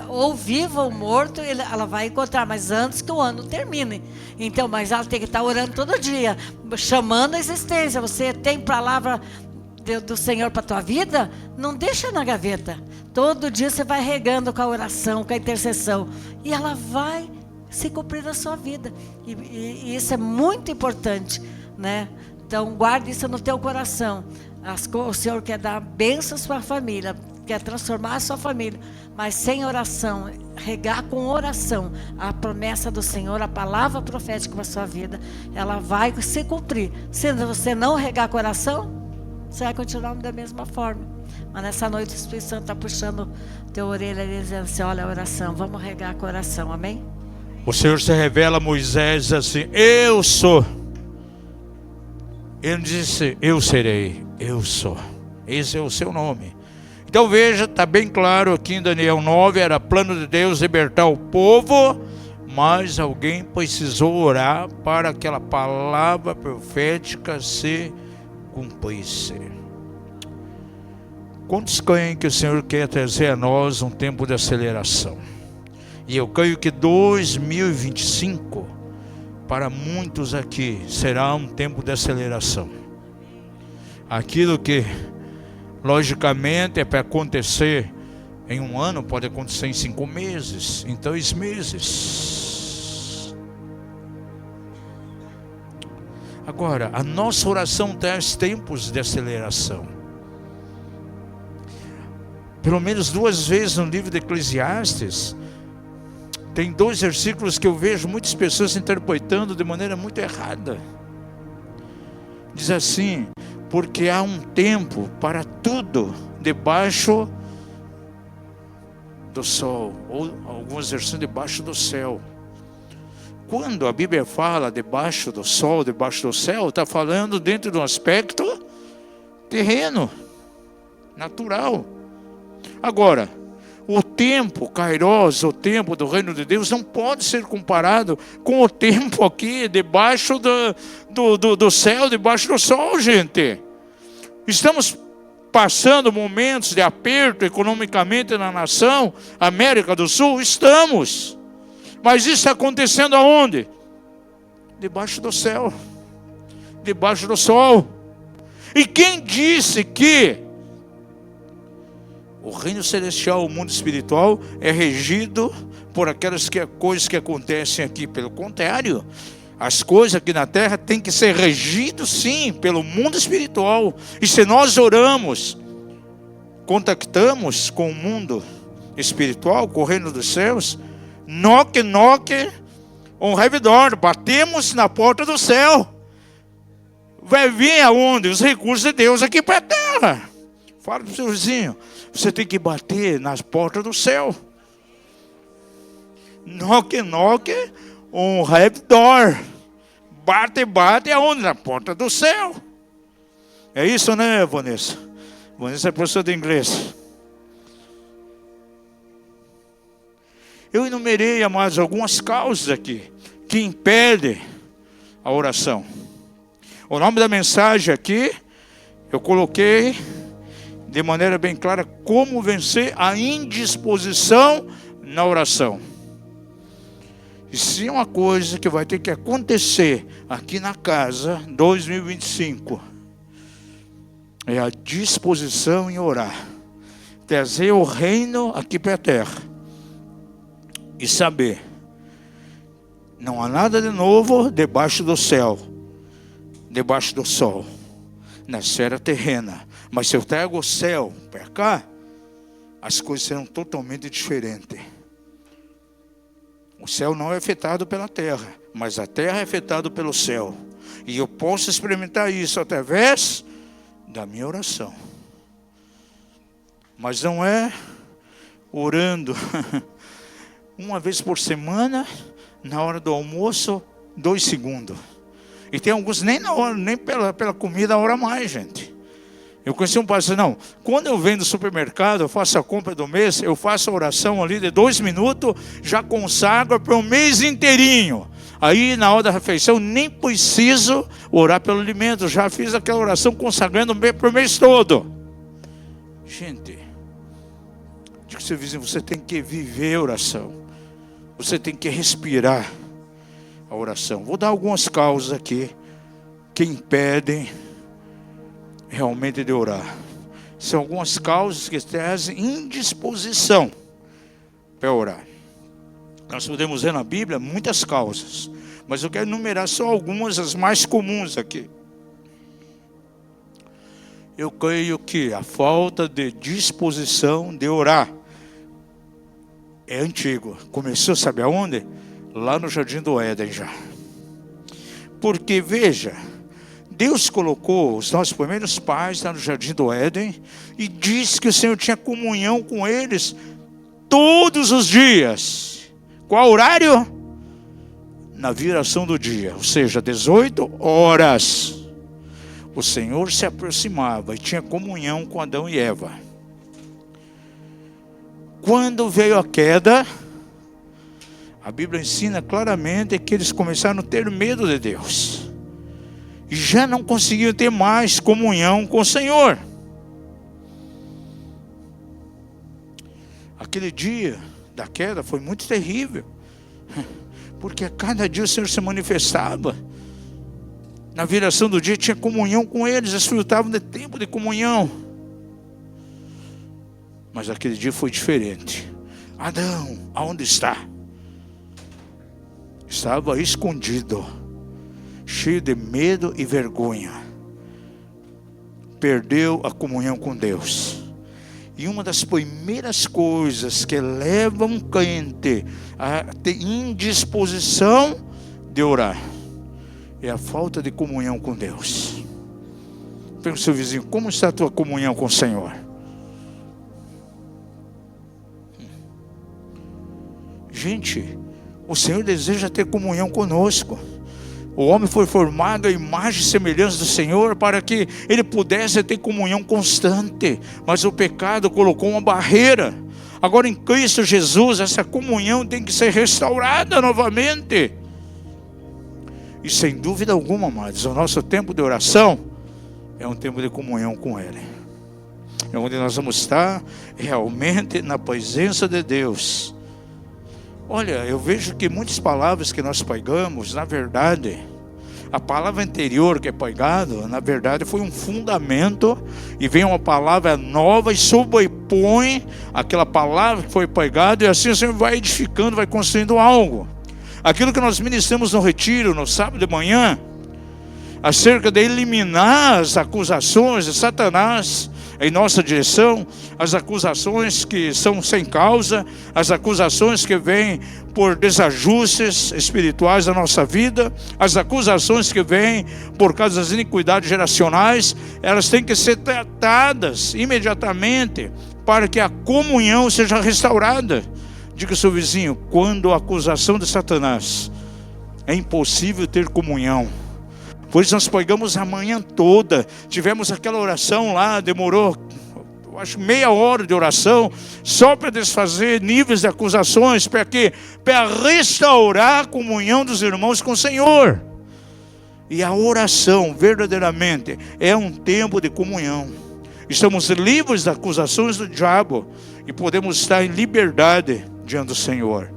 ou vivo ou morto, ela vai encontrar, mas antes que o ano termine. Então, mas ela tem que estar orando todo dia, chamando a existência. Você tem palavra do Senhor para a tua vida? Não deixa na gaveta. Todo dia você vai regando com a oração, com a intercessão, e ela vai se cumprir na sua vida. E isso é muito importante, né? Então guarde isso no teu coração. O Senhor quer dar bênçãos para a família, quer transformar a sua família, mas sem oração, regar com oração a promessa do Senhor, a palavra profética para a sua vida, ela vai se cumprir. Se você não regar com oração, você vai continuar da mesma forma. Mas nessa noite o Espírito Santo está puxando teu orelha e dizendo assim: olha a oração, vamos regar com oração, amém? O Senhor se revela a Moisés assim: eu sou. Ele disse: eu serei, eu sou. Esse é o seu nome. Então veja, está bem claro aqui em Daniel 9, era plano de Deus libertar o povo, mas alguém precisou orar para aquela palavra profética se cumprisse. Quantos creem que o Senhor quer trazer a nós um tempo de aceleração? E eu creio que 2025, para muitos aqui, será um tempo de aceleração. Aquilo que Logicamente, é para acontecer em 1 ano, pode acontecer em 5 meses, em 2 meses. Agora, a nossa oração traz tempos de aceleração. Pelo menos 2 vezes no livro de Eclesiastes, tem 2 versículos que eu vejo muitas pessoas interpretando de maneira muito errada. Diz assim: porque há um tempo para tudo debaixo do sol, ou algumas versões debaixo do céu. Quando a Bíblia fala debaixo do sol, debaixo do céu, está falando dentro de um aspecto terreno, natural. Agora, o tempo Kairos, o tempo do reino de Deus, não pode ser comparado com o tempo aqui debaixo do céu, debaixo do sol, gente. Estamos passando momentos de aperto economicamente na nação, América do Sul, estamos. Mas isso está acontecendo aonde? Debaixo do céu, debaixo do sol. E quem disse que o reino celestial, o mundo espiritual, é regido por aquelas coisas que acontecem aqui? Pelo contrário, as coisas aqui na terra têm que ser regidas, sim, pelo mundo espiritual. E se nós oramos, contactamos com o mundo espiritual, com o reino dos céus, knock, on heaven door, batemos na porta do céu. Vai vir aonde? Os recursos de Deus aqui para a terra. Fala para o seu vizinho, você tem que bater nas portas do céu. Knock, on heaven door. Bate aonde? Na porta do céu. É isso, né, Vanessa? Vanessa é professora de inglês. Eu enumerei, amados, algumas causas aqui que impedem a oração. O nome da mensagem aqui, eu coloquei de maneira bem clara: como vencer a indisposição na oração. E se é uma coisa que vai ter que acontecer aqui na casa 2025, é a disposição em orar, trazer o reino aqui para a terra e saber, não há nada de novo debaixo do céu, debaixo do sol, na esfera terrena. Mas se eu trago o céu para cá, as coisas serão totalmente diferentes. O céu não é afetado pela terra, mas a terra é afetada pelo céu. E eu posso experimentar isso através da minha oração. Mas não é orando uma vez por semana, na hora do almoço, 2 segundos. E tem alguns nem na hora, nem pela comida, a hora mais, gente. Eu conheci um pastor, não, quando eu venho do supermercado, eu faço a compra do mês, eu faço a oração ali de 2 minutos, já consagro para o mês inteirinho. Aí na hora da refeição, nem preciso orar pelo alimento, já fiz aquela oração consagrando para o mês todo. Gente, diga ao seu vizinho, você tem que viver a oração. Você tem que respirar a oração. Vou dar algumas causas aqui que impedem realmente de orar. São algumas causas que trazem indisposição para orar. Nós podemos ver na Bíblia muitas causas, mas eu quero enumerar só algumas, as mais comuns aqui. Eu creio que a falta de disposição de orar é antigo. Começou, sabe aonde? Lá no Jardim do Éden já. Porque, veja, Deus colocou os nossos primeiros pais lá no Jardim do Éden e disse que o Senhor tinha comunhão com eles todos os dias. Qual horário? Na viração do dia, ou seja, 18 horas. O Senhor se aproximava e tinha comunhão com Adão e Eva. Quando veio a queda, a Bíblia ensina claramente que eles começaram a ter medo de Deus. E já não conseguiam ter mais comunhão com o Senhor. Aquele dia da queda foi muito terrível. Porque a cada dia o Senhor se manifestava. Na viração do dia tinha comunhão com eles, desfrutavam de tempo de comunhão. Mas aquele dia foi diferente. Adão, aonde está? Estava escondido, cheio de medo e vergonha. Perdeu a comunhão com Deus. E uma das primeiras coisas que levam um crente a ter indisposição de orar é a falta de comunhão com Deus. Pergunta ao seu vizinho: como está a tua comunhão com o Senhor? Gente, o Senhor deseja ter comunhão conosco. O homem foi formado à imagem e semelhança do Senhor para que ele pudesse ter comunhão constante. Mas o pecado colocou uma barreira. Agora em Cristo Jesus, essa comunhão tem que ser restaurada novamente. E sem dúvida alguma, amados, o nosso tempo de oração é um tempo de comunhão com Ele. É onde nós vamos estar realmente na presença de Deus. Olha, eu vejo que muitas palavras que nós pregamos, na verdade, a palavra anterior que é pregado, na verdade foi um fundamento, e vem uma palavra nova e sobrepõe aquela palavra que foi pregada, e assim o Senhor vai edificando, vai construindo algo. Aquilo que nós ministramos no retiro, no sábado de manhã, acerca de eliminar as acusações de Satanás em nossa direção, as acusações que são sem causa, as acusações que vêm por desajustes espirituais da nossa vida, as acusações que vêm por causa das iniquidades geracionais, elas têm que ser tratadas imediatamente para que a comunhão seja restaurada. Diga ao seu vizinho: quando a acusação de Satanás, é impossível ter comunhão. Por isso nós pregamos a manhã toda, tivemos aquela oração lá, demorou, eu acho, meia hora de oração, só para desfazer níveis de acusações, para quê? Para restaurar a comunhão dos irmãos com o Senhor. E a oração, verdadeiramente, é um tempo de comunhão. Estamos livres das acusações do diabo e podemos estar em liberdade diante do Senhor.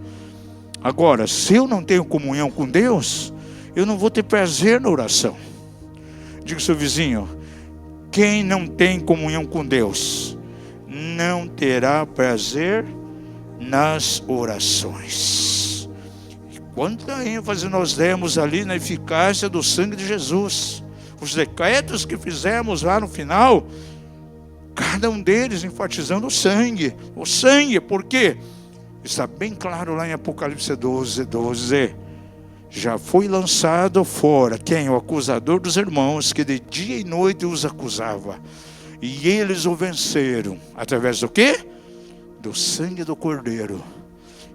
Agora, se eu não tenho comunhão com Deus, eu não vou ter prazer na oração. Diga ao seu vizinho: quem não tem comunhão com Deus não terá prazer nas orações. E quanta ênfase nós demos ali na eficácia do sangue de Jesus. Os decretos que fizemos lá no final, cada um deles enfatizando o sangue. O sangue, por quê? Está bem claro lá em Apocalipse 12:12. Já foi lançado fora quem? O acusador dos irmãos, que de dia e noite os acusava. E eles o venceram. Através do quê? Do sangue do Cordeiro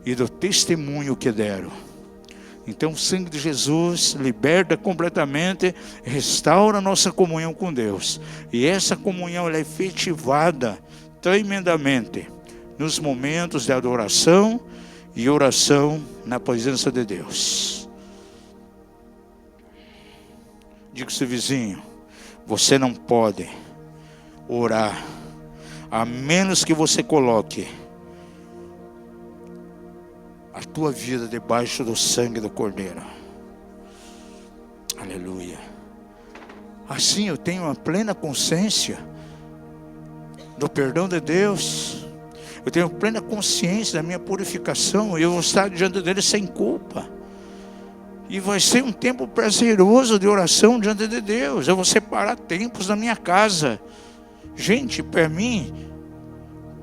e do testemunho que deram. Então o sangue de Jesus liberta completamente, restaura a nossa comunhão com Deus. E essa comunhão ela é efetivada tremendamente nos momentos de adoração e oração na presença de Deus. Diga ao seu vizinho: você não pode orar a menos que você coloque a tua vida debaixo do sangue do Cordeiro. Aleluia. Assim eu tenho uma plena consciência do perdão de Deus. Eu tenho plena consciência da minha purificação, e eu vou estar diante dele sem culpa. E vai ser um tempo prazeroso de oração diante de Deus. Eu vou separar tempos na minha casa. Gente, para mim,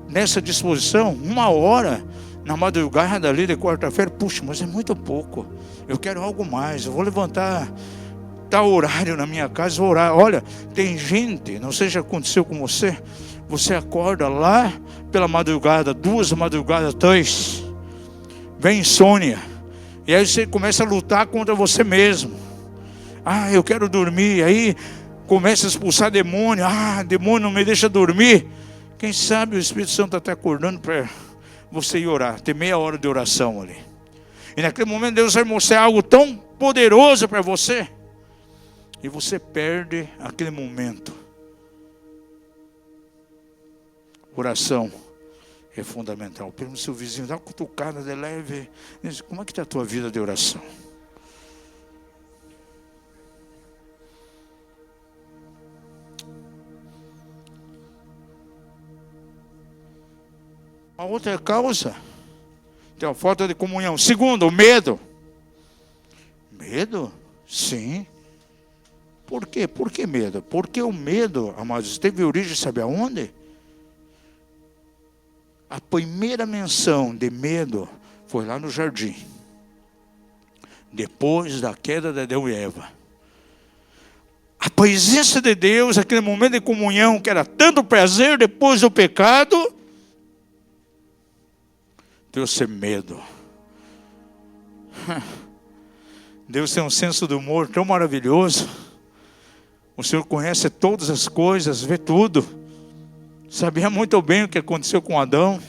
nessa disposição, 1 hora na madrugada ali de quarta-feira, puxa, mas é muito pouco. Eu quero algo mais. Eu vou levantar tal horário na minha casa, vou orar. Olha, tem gente, não sei se já aconteceu com você, você acorda lá pela madrugada, 2 da madrugada, 3, vem insônia. E aí você começa a lutar contra você mesmo. Ah, eu quero dormir. Aí começa a expulsar demônio. Ah, demônio não me deixa dormir. Quem sabe o Espírito Santo está acordando para você ir orar. Tem meia hora de oração ali. E naquele momento Deus vai mostrar algo tão poderoso para você. E você perde aquele momento. Oração é fundamental. Pergunta ao seu vizinho, dá uma cutucada de leve. Diz, como é que está a tua vida de oração? A outra causa tem a falta de comunhão. Segundo, o medo. Medo? Sim. Por quê? Por que medo? Porque o medo, amados, teve origem, sabe aonde? A primeira menção de medo foi lá no jardim. Depois da queda de Adão e Eva. A presença de Deus, aquele momento de comunhão que era tanto prazer, depois do pecado, trouxe medo. Deus tem um senso de humor tão maravilhoso. O Senhor conhece todas as coisas, vê tudo. Sabia muito bem o que aconteceu com Adão.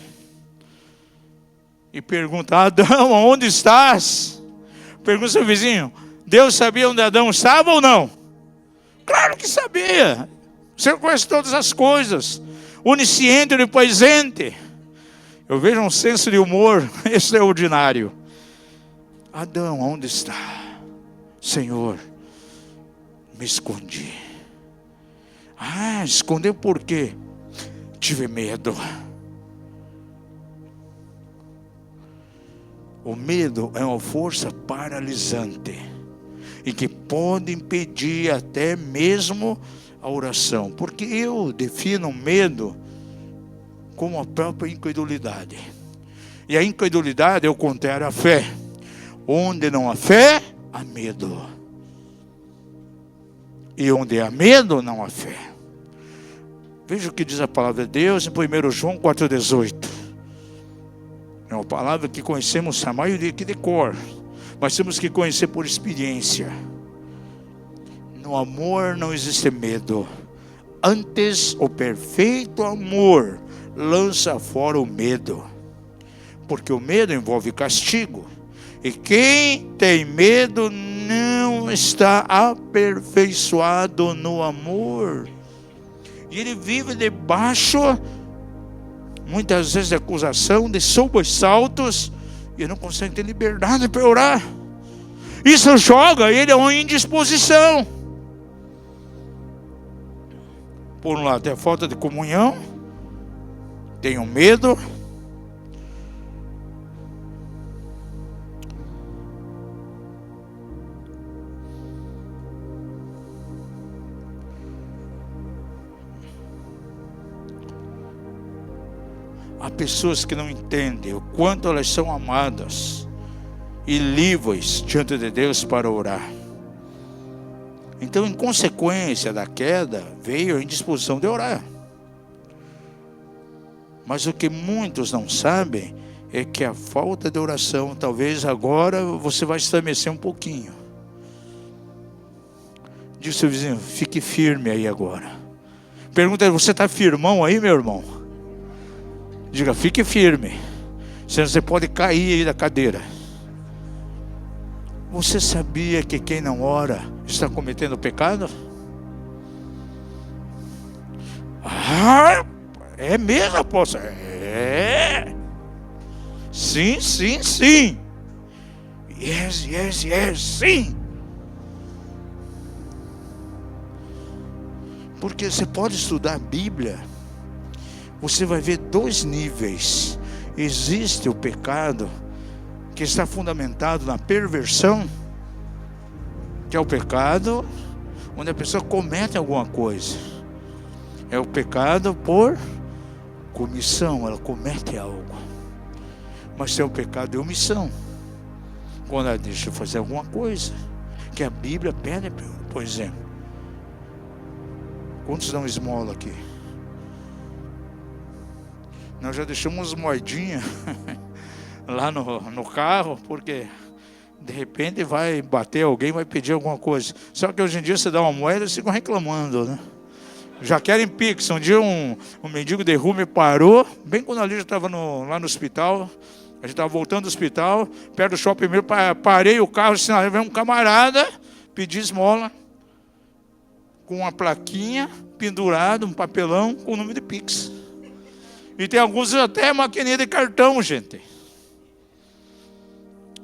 E pergunta: Adão, onde estás? Pergunta ao seu vizinho: Deus sabia onde Adão estava ou não? Claro que sabia. O Senhor conhece todas as coisas. Onisciente, onipresente. Eu vejo um senso de humor extraordinário. Adão, onde está? Senhor, me escondi. Ah, escondeu por quê? Tive medo. O medo é uma força paralisante e que pode impedir até mesmo a oração. Porque eu defino o medo como a própria incredulidade. E a incredulidade é o contrário à fé. Onde não há fé, há medo. E onde há medo, não há fé. Veja o que diz a palavra de Deus em 1 João 4,18. É uma palavra que conhecemos a maioria aqui de cor, mas temos que conhecer por experiência. No amor não existe medo. Antes, o perfeito amor lança fora o medo. Porque o medo envolve castigo. E quem tem medo não está aperfeiçoado no amor. E ele vive debaixo, muitas vezes, de acusação, de sobressaltos, e não consegue ter liberdade para orar. Isso joga ele a uma indisposição. Por um lado, tem a falta de comunhão, tem o medo. Há pessoas que não entendem o quanto elas são amadas e livres diante de Deus para orar. Então, em consequência da queda, veio a indisposição de orar. Mas o que muitos não sabem é que a falta de oração, talvez agora você vai estremecer um pouquinho. Diz ao seu vizinho: fique firme aí agora. Pergunta: você está firmão aí, meu irmão? Diga: fique firme, senão você pode cair aí da cadeira. Você sabia que quem não ora está cometendo pecado? Ah, é mesmo, apóstolo? É. Sim, sim, sim. Yes, yes, yes, sim. Porque você pode estudar a Bíblia, você vai ver dois níveis. Existe o pecado que está fundamentado na perversão, que é o pecado onde a pessoa comete alguma coisa. É o pecado por comissão, ela comete algo. Mas tem o pecado de omissão, quando ela deixa de fazer alguma coisa que a Bíblia pede. Por exemplo, quantos dão esmola aqui? Nós já deixamos moedinha lá no carro, porque de repente vai bater alguém, vai pedir alguma coisa. Só que hoje em dia você dá uma moeda e eles ficam reclamando, né? Já querem Pix. Um dia um mendigo de rua me parou, bem quando a Lígia estava lá no hospital. A gente estava voltando do hospital, perto do shopping mesmo, parei o carro, assim, veio um camarada pedir esmola, com uma plaquinha pendurada, um papelão com o número de Pix. E tem alguns até maquininha de cartão, gente.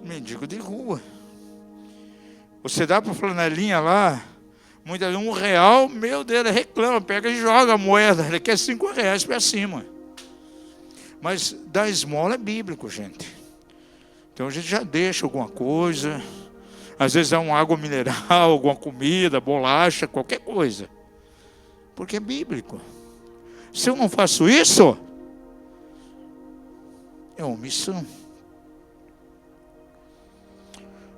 Mendigo de rua. Você dá para flanelinha lá, muitas vezes R$1, meu Deus, ele reclama, pega e joga a moeda. Ele quer R$5 para cima. Mas dar esmola é bíblico, gente. Então a gente já deixa alguma coisa. Às vezes dá uma água mineral, alguma comida, bolacha, qualquer coisa. Porque é bíblico. Se eu não faço isso, é omissão.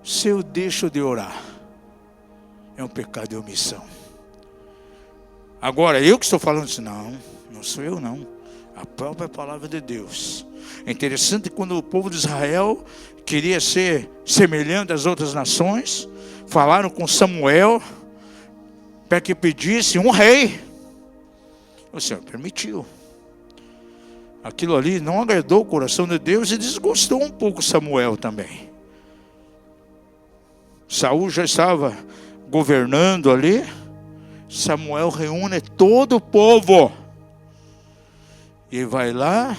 Se eu deixo de orar, é um pecado de omissão. Agora, eu que estou falando isso, não sou eu não. A própria palavra de Deus. É interessante quando o povo de Israel queria ser semelhante às outras nações, falaram com Samuel para que pedisse um rei. O Senhor permitiu. Aquilo ali não agradou o coração de Deus e desgostou um pouco Samuel também. Saul já estava governando ali. Samuel reúne todo o povo. E vai lá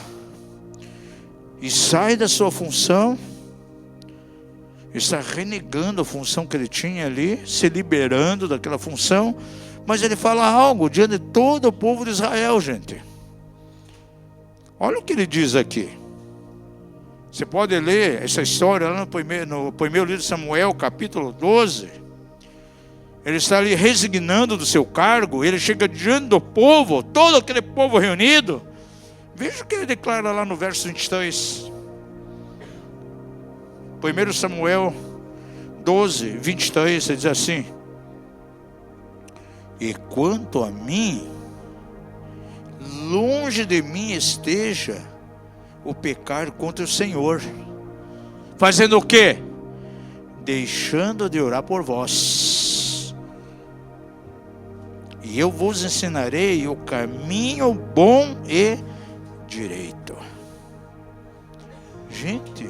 e sai da sua função. Está renegando a função que ele tinha ali, se liberando daquela função. Mas ele fala algo diante de todo o povo de Israel, gente. Olha o que ele diz aqui. Você pode ler essa história lá no primeiro livro de Samuel, capítulo 12. Ele está ali resignando do seu cargo. Ele chega diante do povo, todo aquele povo reunido. Veja o que ele declara lá no verso 23. 1 Samuel 12, 23, ele diz assim: e quanto a mim, longe de mim esteja o pecar contra o Senhor. Fazendo o quê? Deixando de orar por vós. E eu vos ensinarei o caminho bom e direito. Gente,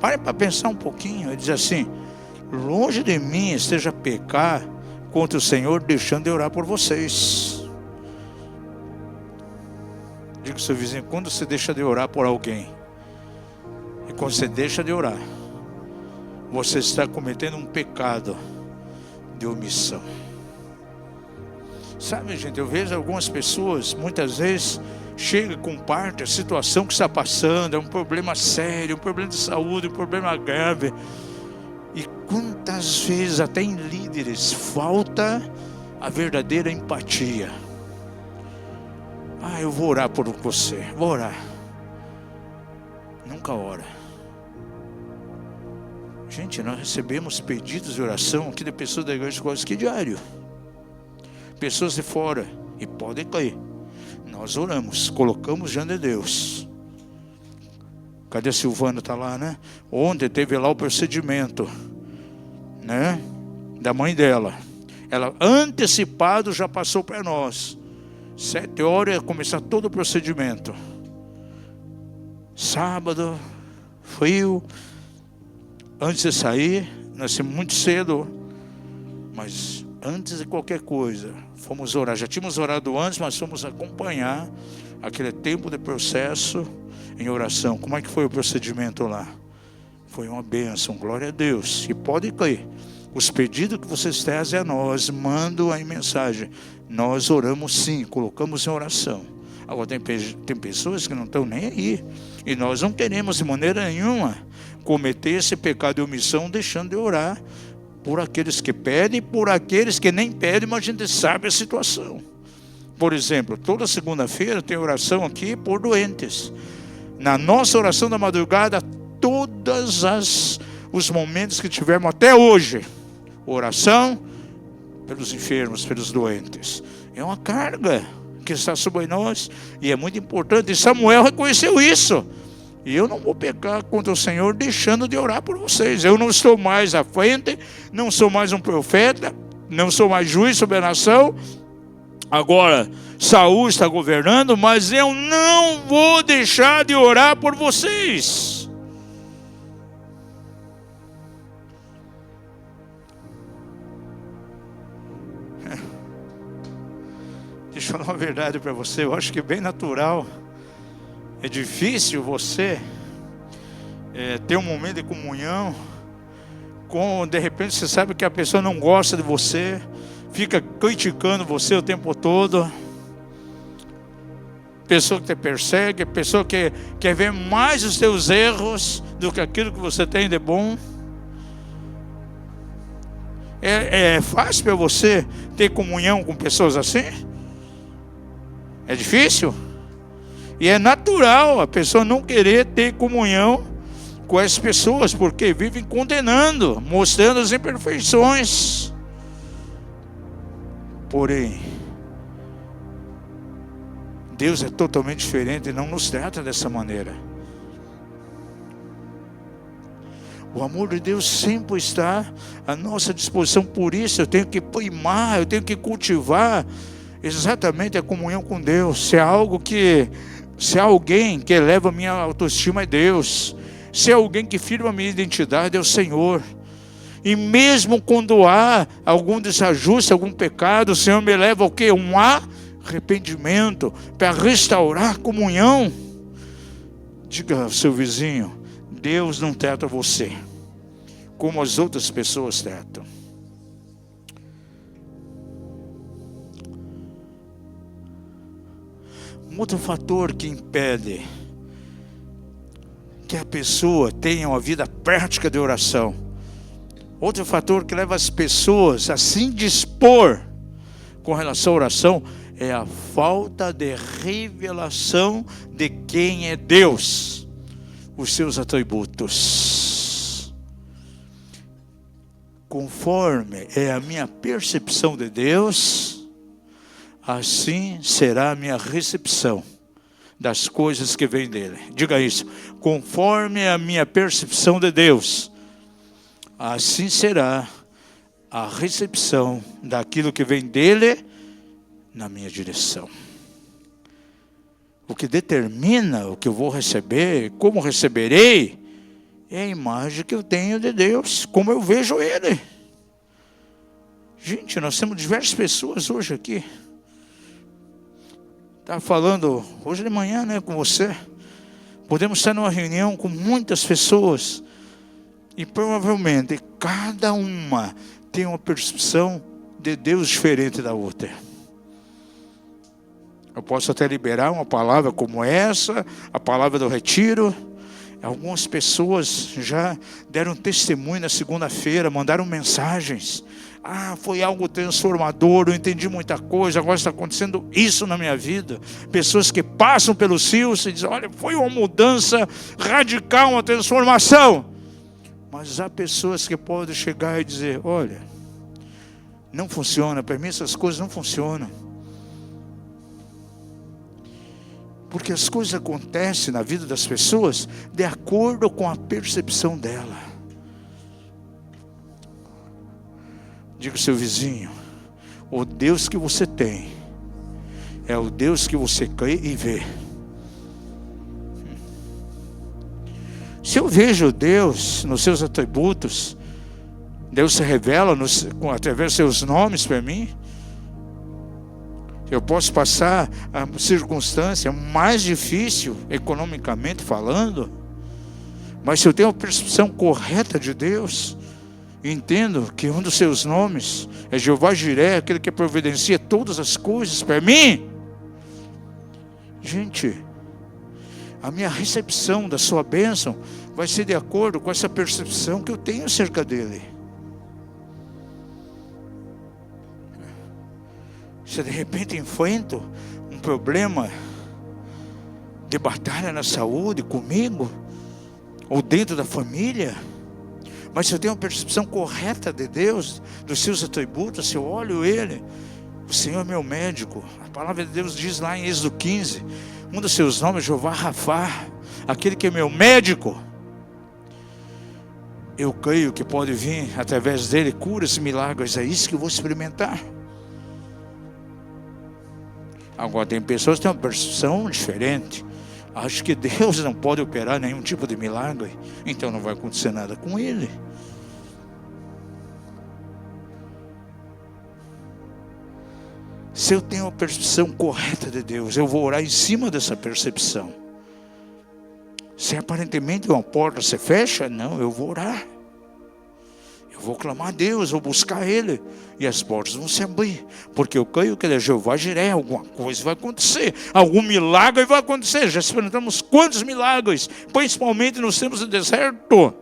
pare para pensar um pouquinho. Ele diz assim: longe de mim esteja pecar contra o Senhor, deixando de orar por vocês. Diga ao seu vizinho, quando você deixa de orar por alguém, e quando você deixa de orar, você está cometendo um pecado de omissão. Sabe, gente, eu vejo algumas pessoas, muitas vezes, chega com parte a situação que está passando, é um problema sério, um problema de saúde, um problema grave. E quantas vezes, até em líderes, falta a verdadeira empatia. Eu vou orar por você, vou orar. Nunca ora. Gente, nós recebemos pedidos de oração aqui de pessoas da igreja de Costa diário. Pessoas de fora, e podem cair. Nós oramos, colocamos diante de Deus. Cadê a Silvana? Está lá, né? Ontem teve lá o procedimento, né? Da mãe dela. Ela antecipado já passou para nós. 7 horas ia começar todo o procedimento. Sábado, frio. Antes de sair, nós saímos muito cedo. Mas antes de qualquer coisa, fomos orar. Já tínhamos orado antes, mas fomos acompanhar aquele tempo de processo em oração. Como é que foi o procedimento lá? Foi uma bênção, glória a Deus. E pode cair. Os pedidos que vocês trazem a nós, mandam aí mensagem. Nós oramos sim, colocamos em oração. Agora tem pessoas que não estão nem aí. E nós não queremos de maneira nenhuma cometer esse pecado de omissão, deixando de orar por aqueles que pedem e por aqueles que nem pedem, mas a gente sabe a situação. Por exemplo, toda segunda-feira tem oração aqui por doentes. Na nossa oração da madrugada, todos os momentos que tivemos até hoje, oração pelos enfermos, pelos doentes. É uma carga que está sobre nós e é muito importante. E Samuel reconheceu isso. E eu não vou pecar contra o Senhor deixando de orar por vocês. Eu não estou mais à frente, não sou mais um profeta, não sou mais juiz sobre a nação. Agora, Saul está governando, mas eu não vou deixar de orar por vocês. Deixa eu falar uma verdade para você. Eu acho que é bem natural. É difícil você ter um momento de comunhão com, de repente, você sabe que a pessoa não gosta de você, fica criticando você o tempo todo. pessoa que te persegue, pessoa que quer ver mais os teus erros do que aquilo que você tem de bom. É fácil para você ter comunhão com pessoas assim? É difícil? E é natural a pessoa não querer ter comunhão com essas pessoas, porque vivem condenando, mostrando as imperfeições. Porém, Deus é totalmente diferente e não nos trata dessa maneira. O amor de Deus sempre está à nossa disposição. Por isso eu tenho que primar, eu tenho que cultivar exatamente a comunhão com Deus. Se há alguém que eleva a minha autoestima, é Deus. Se há alguém que firma a minha identidade, é o Senhor. E mesmo quando há algum desajuste, algum pecado, o Senhor me leva ao quê? Um arrependimento para restaurar a comunhão. Diga ao seu vizinho: Deus não trata você como as outras pessoas tratam. Um outro fator que impede que a pessoa tenha uma vida prática de oração, outro fator que leva as pessoas a se indispor com relação à oração, é a falta de revelação de quem é Deus, os seus atributos. Conforme é a minha percepção de Deus, assim será a minha recepção das coisas que vêm dele. Diga isso: conforme é a minha percepção de Deus, assim será a recepção daquilo que vem dele na minha direção. O que determina o que eu vou receber, como receberei, é a imagem que eu tenho de Deus, como eu vejo Ele. Gente, nós temos diversas pessoas hoje aqui. Estava falando hoje de manhã, com você. Podemos estar numa reunião com muitas pessoas e provavelmente cada uma tem uma percepção de Deus diferente da outra. Eu posso até liberar uma palavra como essa, a palavra do retiro. Algumas pessoas já deram testemunho na segunda-feira, mandaram mensagens. Foi algo transformador, eu entendi muita coisa, agora está acontecendo isso na minha vida. Pessoas que passam pelos rios e dizem: olha, foi uma mudança radical, uma transformação. Mas há pessoas que podem chegar e dizer: olha, não funciona, para mim essas coisas não funcionam. Porque as coisas acontecem na vida das pessoas de acordo com a percepção dela. Diga ao seu vizinho: o Deus que você tem é o Deus que você crê e vê. Se eu vejo Deus nos seus atributos, Deus se revela através dos seus nomes para mim. Eu posso passar a circunstância mais difícil, economicamente falando, mas se eu tenho a percepção correta de Deus, entendo que um dos seus nomes é Jeová Jiré, aquele que providencia todas as coisas para mim. Gente, a minha recepção da sua bênção vai ser de acordo com essa percepção que eu tenho acerca dele. Se de repente enfrento um problema de batalha na saúde comigo, ou dentro da família, mas se eu tenho uma percepção correta de Deus, dos seus atributos, se eu olho Ele, o Senhor é meu médico. A palavra de Deus diz lá em Êxodo 15, um dos seus nomes é Jeová Rafá, aquele que é meu médico. Eu creio que pode vir através dele curas e milagres, é isso que eu vou experimentar. Agora tem pessoas que têm uma percepção diferente. Acho que Deus não pode operar nenhum tipo de milagre, então não vai acontecer nada com ele. Se eu tenho a percepção correta de Deus, eu vou orar em cima dessa percepção. Se aparentemente uma porta se fecha, não, eu vou orar. Eu vou clamar a Deus, vou buscar Ele, e as portas vão se abrir, porque eu creio que Ele é Jeová Jiré. Alguma coisa vai acontecer, algum milagre vai acontecer. Já experimentamos quantos milagres, principalmente nos tempos do deserto.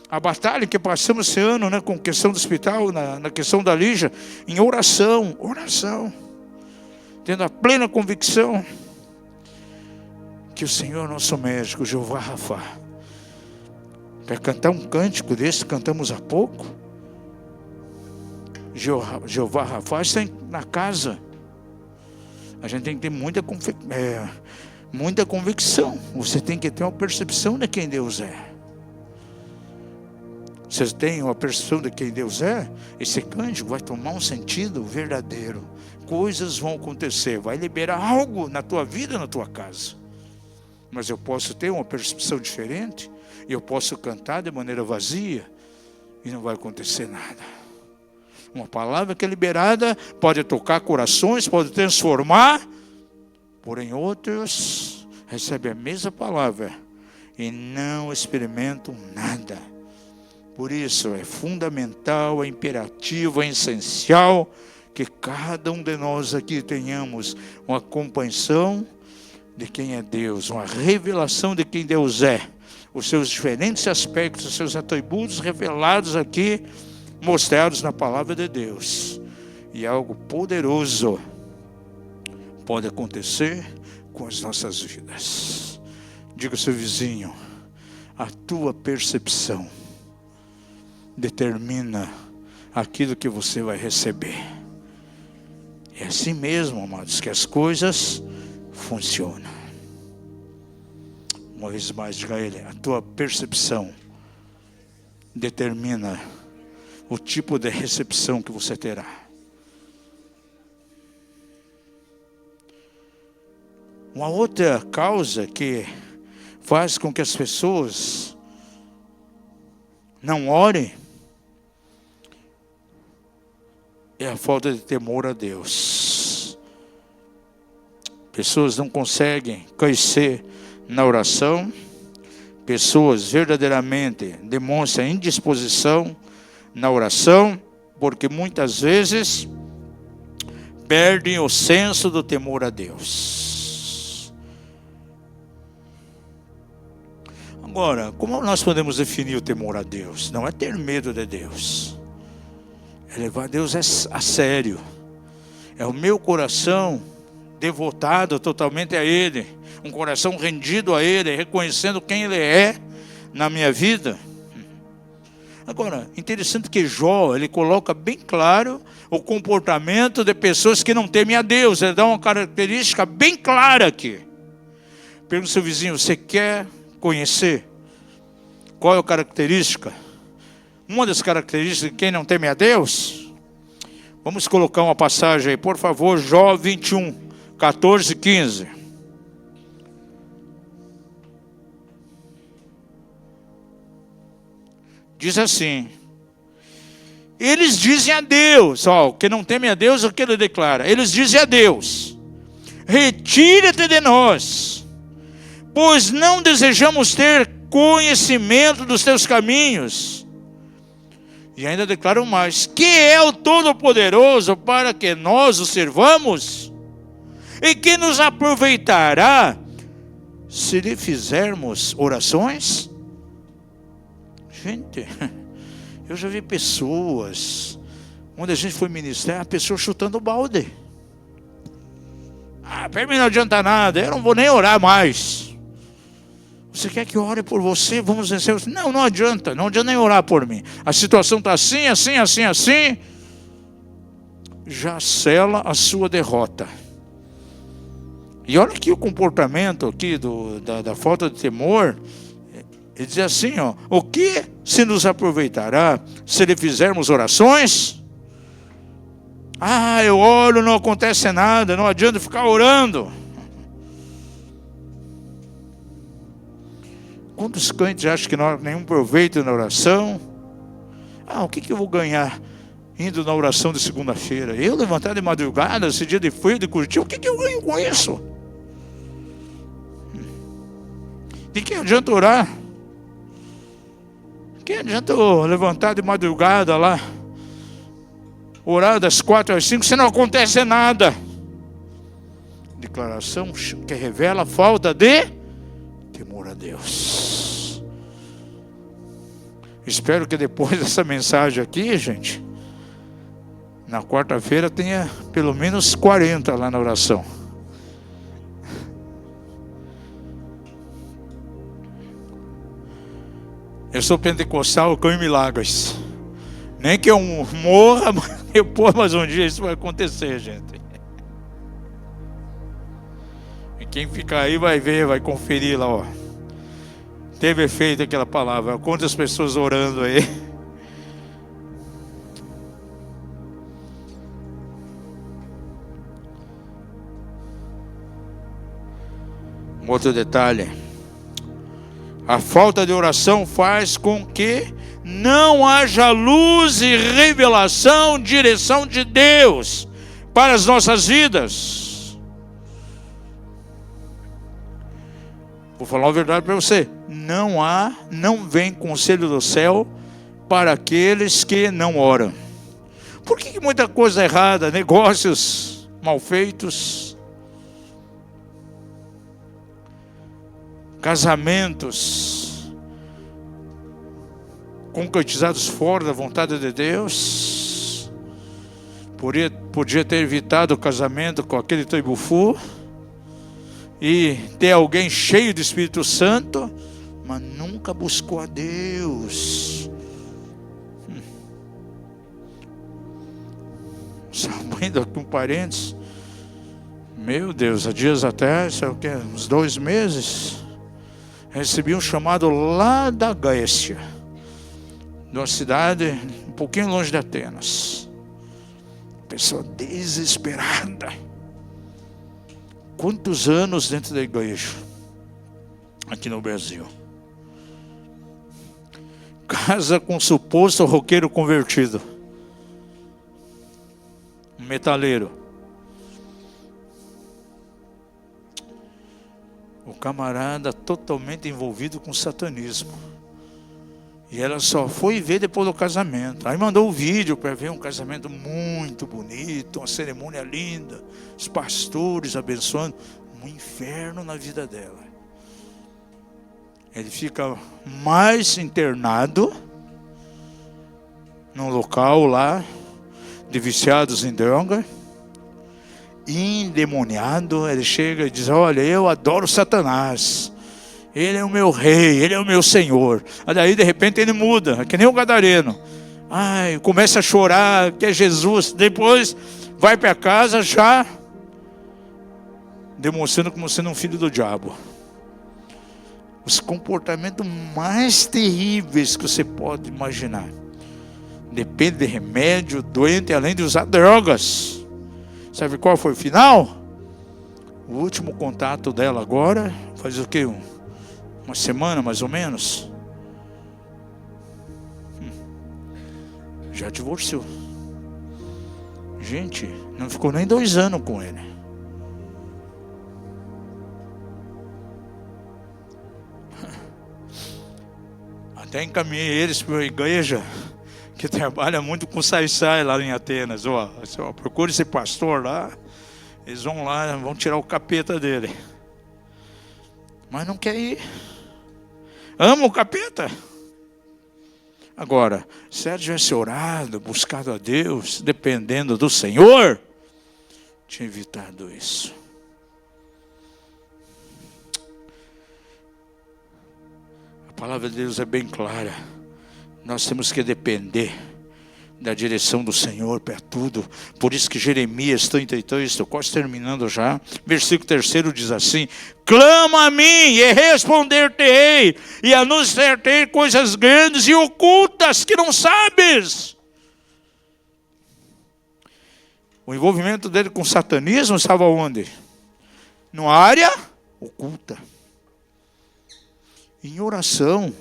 A batalha que passamos esse ano, né, com a questão do hospital, na questão da Lígia, em oração, tendo a plena convicção que o Senhor, nosso médico, Jeová Rafa, para cantar um cântico desse, cantamos há pouco, Jeová Rafa está na casa. A gente tem que ter muita convicção. Você tem que ter uma percepção de quem Deus é. Vocês têm uma percepção de quem Deus é? Esse cântico vai tomar um sentido verdadeiro. Coisas vão acontecer, vai liberar algo na tua vida, na tua casa. Mas eu posso ter uma percepção diferente, e eu posso cantar de maneira vazia, e não vai acontecer nada. Uma palavra que é liberada pode tocar corações, pode transformar, porém outros recebem a mesma palavra e não experimentam nada. Por isso é fundamental, é imperativo, é essencial que cada um de nós aqui tenhamos uma compreensão de quem é Deus, uma revelação de quem Deus é, os seus diferentes aspectos, os seus atributos revelados aqui, mostrados na palavra de Deus. E algo poderoso pode acontecer com as nossas vidas. Diga ao seu vizinho, a tua percepção determina aquilo que você vai receber. É assim mesmo, amados, que as coisas funcionam. Uma vez mais, diga a ele, a tua percepção determina o tipo de recepção que você terá. Uma outra causa que faz com que as pessoas não orem é a falta de temor a Deus. Pessoas não conseguem crescer na oração. Pessoas verdadeiramente demonstram indisposição na oração, porque muitas vezes perdem o senso do temor a Deus. Agora, como nós podemos definir o temor a Deus? Não é ter medo de Deus, é levar Deus a sério. É o meu coração devotado totalmente a Ele, um coração rendido a Ele, reconhecendo quem Ele é na minha vida. Agora, interessante que Jó, ele coloca bem claro o comportamento de pessoas que não temem a Deus. Ele dá uma característica bem clara aqui. Pergunta ao seu vizinho, você quer conhecer qual é a característica? Uma das características de quem não teme a Deus? Vamos colocar uma passagem aí, por favor, Jó 21, 14 e 15. Diz assim, eles dizem a Deus, ó, que não teme a Deus, o que ele declara? Eles dizem a Deus, retira-te de nós, pois não desejamos ter conhecimento dos teus caminhos. E ainda declaram mais, que é o Todo-Poderoso para que nós o servamos? E que nos aproveitará se lhe fizermos orações? Gente, eu já vi pessoas, onde a gente foi ministrar, a pessoa chutando o balde. Para mim não adianta nada, eu não vou nem orar mais. Você quer que eu ore por você? Vamos vencer. Não adianta nem orar por mim. A situação está assim, assim, assim, assim. Já sela a sua derrota. E olha aqui o comportamento aqui da falta de temor. Ele diz assim, ó, o que se nos aproveitará se lhe fizermos orações? Eu oro, não acontece nada, não adianta ficar orando. Quantos crentes acham que não há nenhum proveito na oração? O que eu vou ganhar indo na oração de segunda-feira? Eu levantar de madrugada, esse dia de frio, de curtir, o que eu ganho com isso? De que adianta orar? Que adianta eu levantar de madrugada lá, orar das 4 às 5, se não acontece nada? Declaração que revela a falta de temor a Deus. Espero que depois dessa mensagem aqui, gente, na quarta-feira tenha pelo menos 40 lá na oração. Eu sou pentecostal, eu creio em milagres. Nem que eu morra depois, mas um dia isso vai acontecer, gente. E quem ficar aí vai ver, vai conferir lá, ó. Teve efeito aquela palavra. Quantas pessoas orando aí. Um outro detalhe. A falta de oração faz com que não haja luz e revelação, direção de Deus para as nossas vidas. Vou falar uma verdade para você. Não vem conselho do céu para aqueles que não oram. Por que muita coisa errada, negócios mal feitos, casamentos concretizados fora da vontade de Deus? Podia ter evitado o casamento com aquele toibufu e ter alguém cheio do Espírito Santo, mas nunca buscou a Deus. Sabendo aqui um parênteses, meu Deus, há dias atrás, uns 2 meses, recebi um chamado lá da Grécia, de uma cidade um pouquinho longe de Atenas. Pessoa desesperada. Quantos anos dentro da igreja aqui no Brasil? Casa com suposto roqueiro convertido, um metaleiro. O camarada totalmente envolvido com satanismo. E ela só foi ver depois do casamento. Aí mandou o vídeo para ver um casamento muito bonito, uma cerimônia linda, os pastores abençoando. Um inferno na vida dela. Ele fica mais internado num local lá de viciados em droga, endemoniado. Ele chega e diz: olha, eu adoro Satanás, ele é o meu rei, ele é o meu senhor. Aí daí de repente ele muda, é que nem o gadareno. Ai, começa a chorar, que é Jesus. Depois vai para casa já demonstrando como sendo um filho do diabo. Os comportamentos mais terríveis que você pode imaginar. Depende de remédio, doente, além de usar drogas. Sabe qual foi o final? O último contato dela agora, faz o quê? Uma semana mais ou menos. Já divorciou. Gente, não ficou nem 2 anos com ele. Até encaminhei eles para uma igreja que trabalha muito com sai-sai lá em Atenas. Procure esse pastor lá. Eles vão lá, vão tirar o capeta dele. Mas não quer ir. Ama o capeta. Agora, se ela tivesse orado, buscado a Deus, dependendo do Senhor, tinha evitado isso. A palavra de Deus é bem clara. Nós temos que depender da direção do Senhor para tudo. Por isso que Jeremias 33, estou quase terminando já, versículo 3 diz assim: clama a mim e responder-te-ei, e anunciar-te coisas grandes e ocultas que não sabes. O envolvimento dele com o satanismo estava onde? Numa área oculta. Em oração,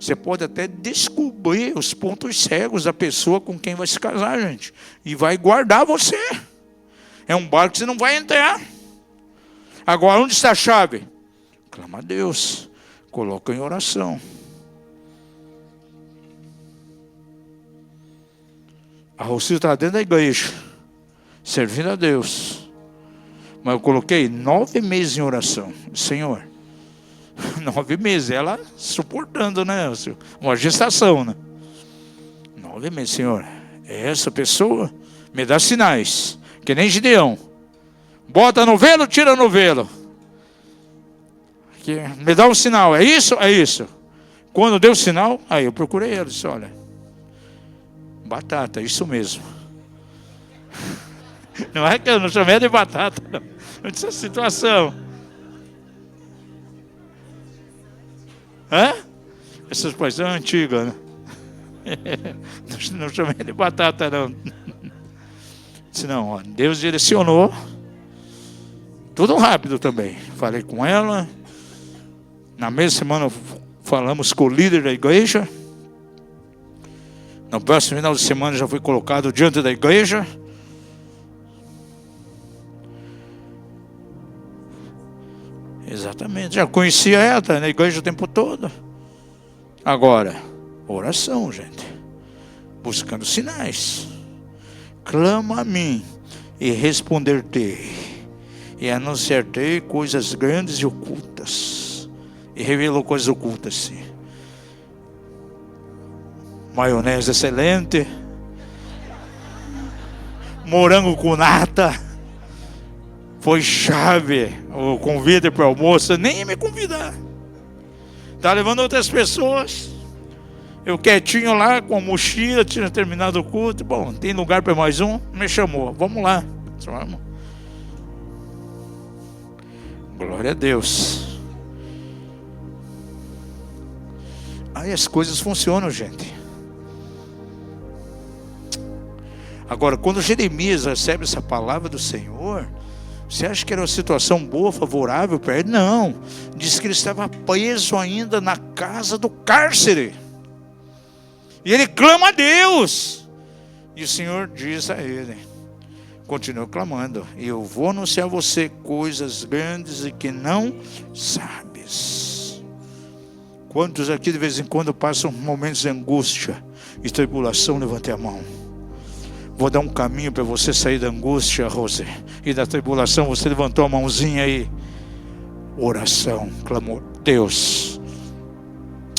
você pode até descobrir os pontos cegos da pessoa com quem vai se casar, gente. E vai guardar você. É um barco que você não vai entrar. Agora, onde está a chave? Clama a Deus. Coloca em oração. A Rosilda estava dentro da igreja, servindo a Deus. Mas eu coloquei 9 meses em oração. Senhor, 9 meses, ela suportando, né? Uma gestação, né? 9 meses, Senhor. Essa pessoa me dá sinais, que nem Gideão. Bota no velo, tira no velo. Me dá um sinal, é isso? É isso. Quando deu o sinal, aí eu procurei ela, disse, olha, batata, isso mesmo. Não é que eu não chamei de batata, não. Eu disse a situação. Hã? Essas coisas são antigas, né? Não chamei de batata, não. Disse, não, ó, Deus direcionou. Tudo rápido também. Falei com ela. Na mesma semana falamos com o líder da igreja. No próximo final de semana já fui colocado diante da igreja. Exatamente. Já conhecia ela, tá na igreja o tempo todo. Agora, oração, gente. Buscando sinais. Clama a mim e responder-te. E anunciar-te coisas grandes e ocultas. E revelou coisas ocultas, sim. Maionese excelente. Morango com nata. Foi chave. O convite para o almoço. Nem ia me convidar. Tá levando outras pessoas. Eu quietinho lá com a mochila. Tinha terminado o culto. Bom, tem lugar para mais um? Me chamou. Vamos lá. Vamos. Glória a Deus. Aí as coisas funcionam, gente. Agora, quando Jeremias recebe essa palavra do Senhor, você acha que era uma situação boa, favorável para ele? Não. Diz que ele estava preso ainda na casa do cárcere. E ele clama a Deus. E o Senhor diz a ele, continua clamando, eu vou anunciar a você coisas grandes e que não sabes. Quantos aqui de vez em quando passam momentos de angústia e tribulação? Levante a mão. Vou dar um caminho para você sair da angústia, Rose, e da tribulação. Você levantou a mãozinha aí. Oração, clamor. Deus.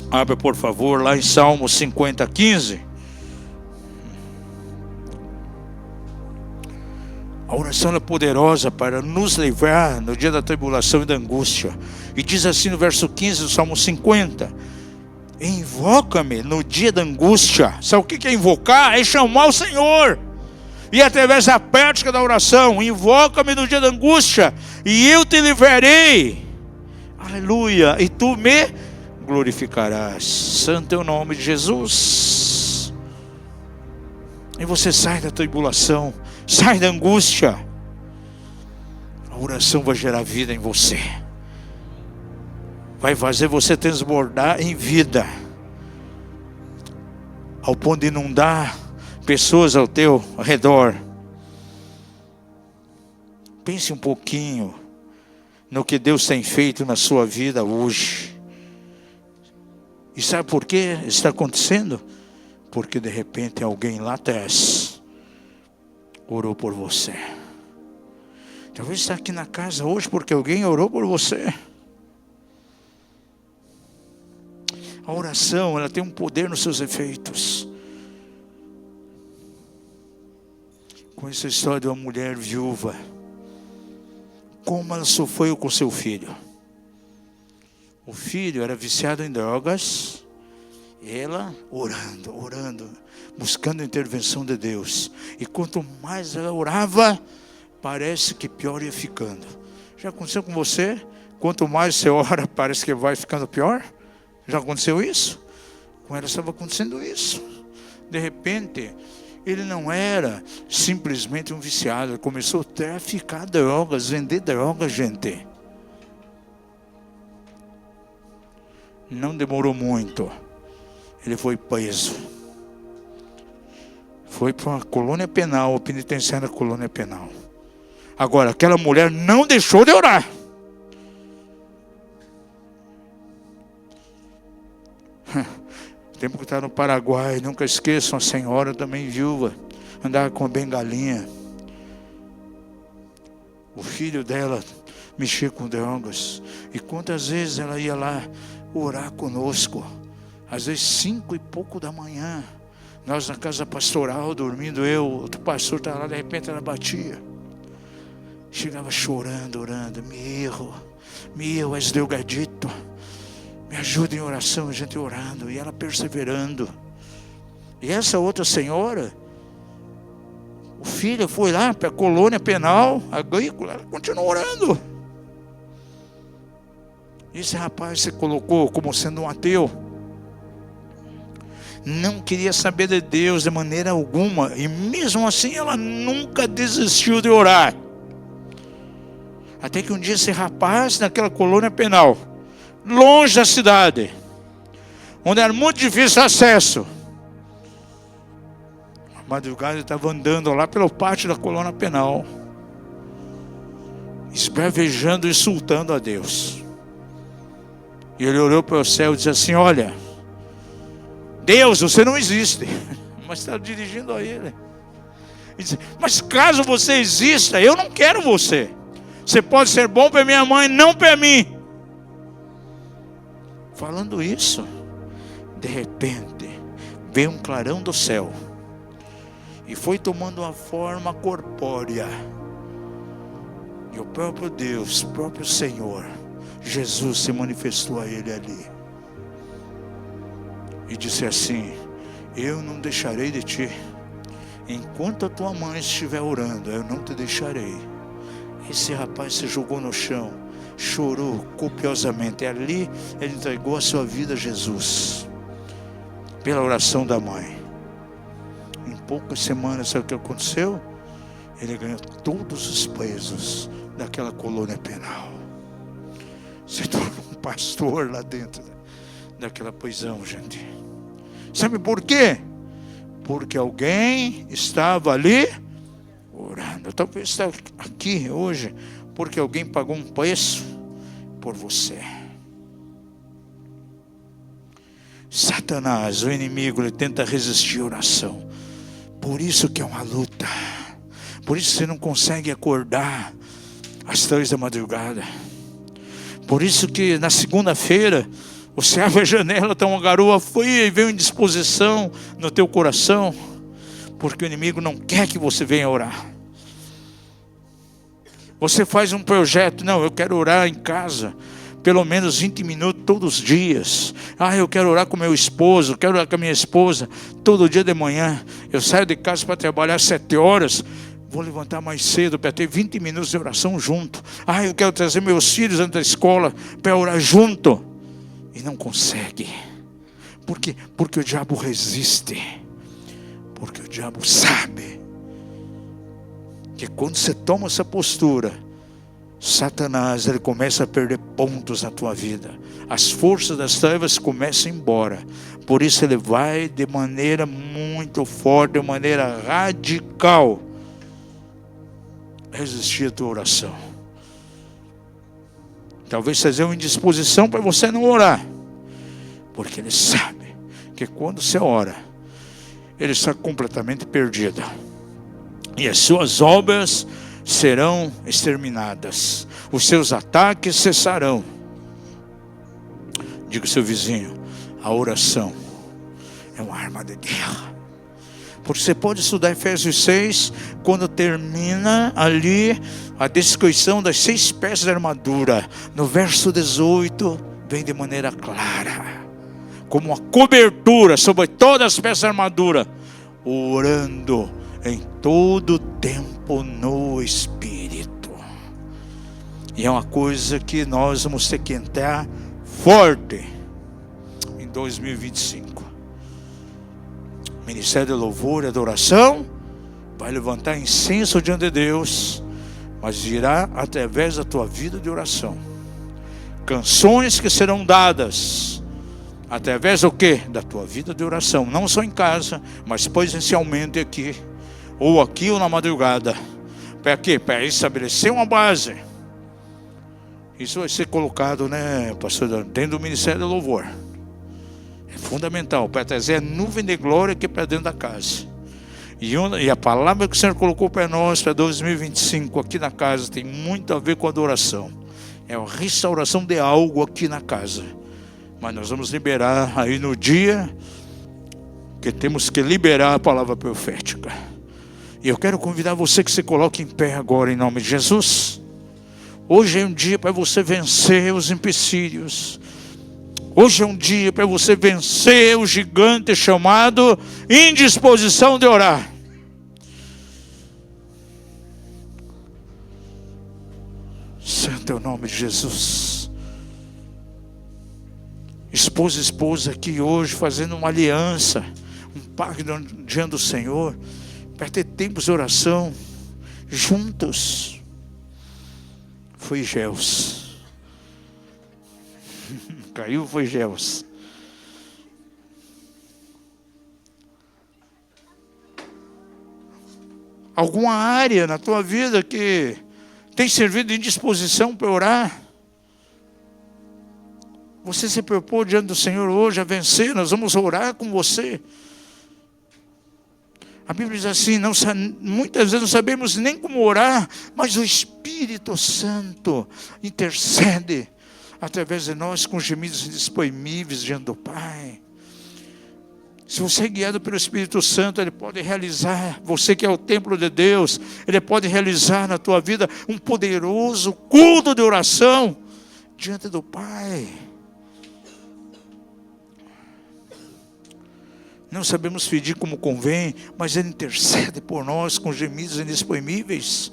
Abre, por favor, lá em Salmo 50, 15. A oração é poderosa para nos livrar no dia da tribulação e da angústia. E diz assim no verso 15 do Salmo 50. Invoca-me no dia da angústia. Sabe o que é invocar? É chamar o Senhor. E através da prática da oração, invoca-me no dia da angústia, e eu te livrarei. Aleluia. E tu me glorificarás. Santo é o nome de Jesus. E você sai da tribulação, sai da angústia. A oração vai gerar vida em você. Vai fazer você transbordar em vida. Ao ponto de inundar pessoas ao teu redor. Pense um pouquinho no que Deus tem feito na sua vida hoje. E sabe por que está acontecendo? Porque de repente alguém lá atrás orou por você. Talvez está aqui na casa hoje porque alguém orou por você. A oração, ela tem um poder nos seus efeitos. Conheço a história de uma mulher viúva. Como ela sofreu com seu filho. O filho era viciado em drogas. E ela orando, buscando a intervenção de Deus. E quanto mais ela orava, parece que pior ia ficando. Já aconteceu com você? Quanto mais você ora, parece que vai ficando pior? Já aconteceu isso? Com ela estava acontecendo isso. De repente, ele não era simplesmente um viciado. Ele começou a traficar drogas, vender drogas, gente. Não demorou muito. Ele foi preso. Foi para uma colônia penal, a penitenciária da colônia penal. Agora, aquela mulher não deixou de orar. Tempo que está no Paraguai, nunca esqueçam, a senhora também viúva. andava com a bengalinha. O filho dela mexia com drogas. E quantas vezes ela ia lá orar conosco? Às vezes 5 e pouco da manhã. Nós na casa pastoral, dormindo, outro pastor estava lá, de repente ela batia. Chegava chorando, orando. Meu, és drogadito. Me ajuda em oração, a gente orando. E ela perseverando. E essa outra senhora, o filho foi lá para a colônia penal agrícola, ela continuou orando. Esse rapaz se colocou como sendo um ateu. Não queria saber de Deus de maneira alguma. E mesmo assim ela nunca desistiu de orar. Até que um dia esse rapaz, naquela colônia penal, longe da cidade, onde era muito difícil o acesso, a madrugada ele estava andando lá pelo pátio da colônia penal, esbravejando, insultando a Deus. E ele olhou para o céu e disse assim: olha, Deus, você não existe. Mas estava dirigindo a ele. E disse: mas caso você exista, eu não quero você. Você pode ser bom para minha mãe, não para mim. Falando isso, de repente, veio um clarão do céu. E foi tomando uma forma corpórea. E o próprio Deus, o próprio Senhor, Jesus, se manifestou a ele ali. E disse assim: eu não deixarei de ti. Enquanto a tua mãe estiver orando, eu não te deixarei. Esse rapaz se jogou no chão, chorou copiosamente. E ali ele entregou a sua vida a Jesus, pela oração da mãe. Em poucas semanas, sabe o que aconteceu? Ele ganhou todos os presos daquela colônia penal. Se tornou um pastor lá dentro daquela prisão, gente. Sabe por quê? Porque alguém estava ali orando. Talvez está aqui hoje porque alguém pagou um preço por você. Satanás, o inimigo, ele tenta resistir à oração. Por isso que é uma luta. Por isso você não consegue acordar às 3 da madrugada. Por isso que na segunda-feira você abre a janela, está uma garoa fria e vem indisposição no teu coração. Porque o inimigo não quer que você venha orar. Você faz um projeto: não, eu quero orar em casa pelo menos 20 minutos todos os dias. Eu quero orar com meu esposo, quero orar com a minha esposa todo dia de manhã. Eu saio de casa para trabalhar 7 horas, vou levantar mais cedo para ter 20 minutos de oração junto. Eu quero trazer meus filhos antes da escola para orar junto. E não consegue. Por quê? Porque o diabo resiste. Porque o diabo sabe que quando você toma essa postura, Satanás, ele começa a perder pontos na tua vida. As forças das trevas começam a ir embora. Por isso ele vai de maneira muito forte, de maneira radical, resistir à tua oração. Talvez seja uma indisposição para você não orar. Porque ele sabe que quando você ora, ele está completamente perdido. E as suas obras serão exterminadas. Os seus ataques cessarão. Diga ao seu vizinho: a oração é uma arma de guerra. Porque você pode estudar Efésios 6, quando termina ali a descrição das 6 peças de armadura. No verso 18, vem de maneira clara, como uma cobertura sobre todas as peças de armadura, orando em todo tempo no Espírito. E é uma coisa que nós vamos ter que entrar forte em 2025. Ministério de louvor e adoração vai levantar incenso diante de Deus, mas virá através da tua vida de oração. Canções que serão dadas através do quê? Da tua vida de oração. Não só em casa, mas presencialmente aqui, ou aqui ou na madrugada. Para quê? Para estabelecer uma base. Isso vai ser colocado, pastor, dentro do Ministério do Louvor. É fundamental para trazer a nuvem de glória aqui para dentro da casa. E a palavra que o Senhor colocou para nós, para 2025, aqui na casa, tem muito a ver com adoração. É a restauração de algo aqui na casa. Mas nós vamos liberar aí no dia que temos que liberar a palavra profética. E eu quero convidar você que se coloque em pé agora, em nome de Jesus. Hoje é um dia para você vencer os empecilhos. Hoje é um dia para você vencer o gigante chamado indisposição de orar. Santo é o nome de Jesus. Esposa e esposa aqui hoje fazendo uma aliança, um pacto diante do Senhor, para ter tempos de oração juntos. Foi Geus. Caiu, foi Geus. Alguma área na tua vida que tem servido de indisposição para orar? Você se propôs diante do Senhor hoje a vencer, nós vamos orar com você. A Bíblia diz assim, muitas vezes não sabemos nem como orar, mas o Espírito Santo intercede através de nós com gemidos inexprimíveis diante do Pai. Se você é guiado pelo Espírito Santo, Ele pode realizar, você que é o templo de Deus, Ele pode realizar na tua vida um poderoso culto de oração diante do Pai. Não sabemos pedir como convém, mas Ele intercede por nós com gemidos inexprimíveis.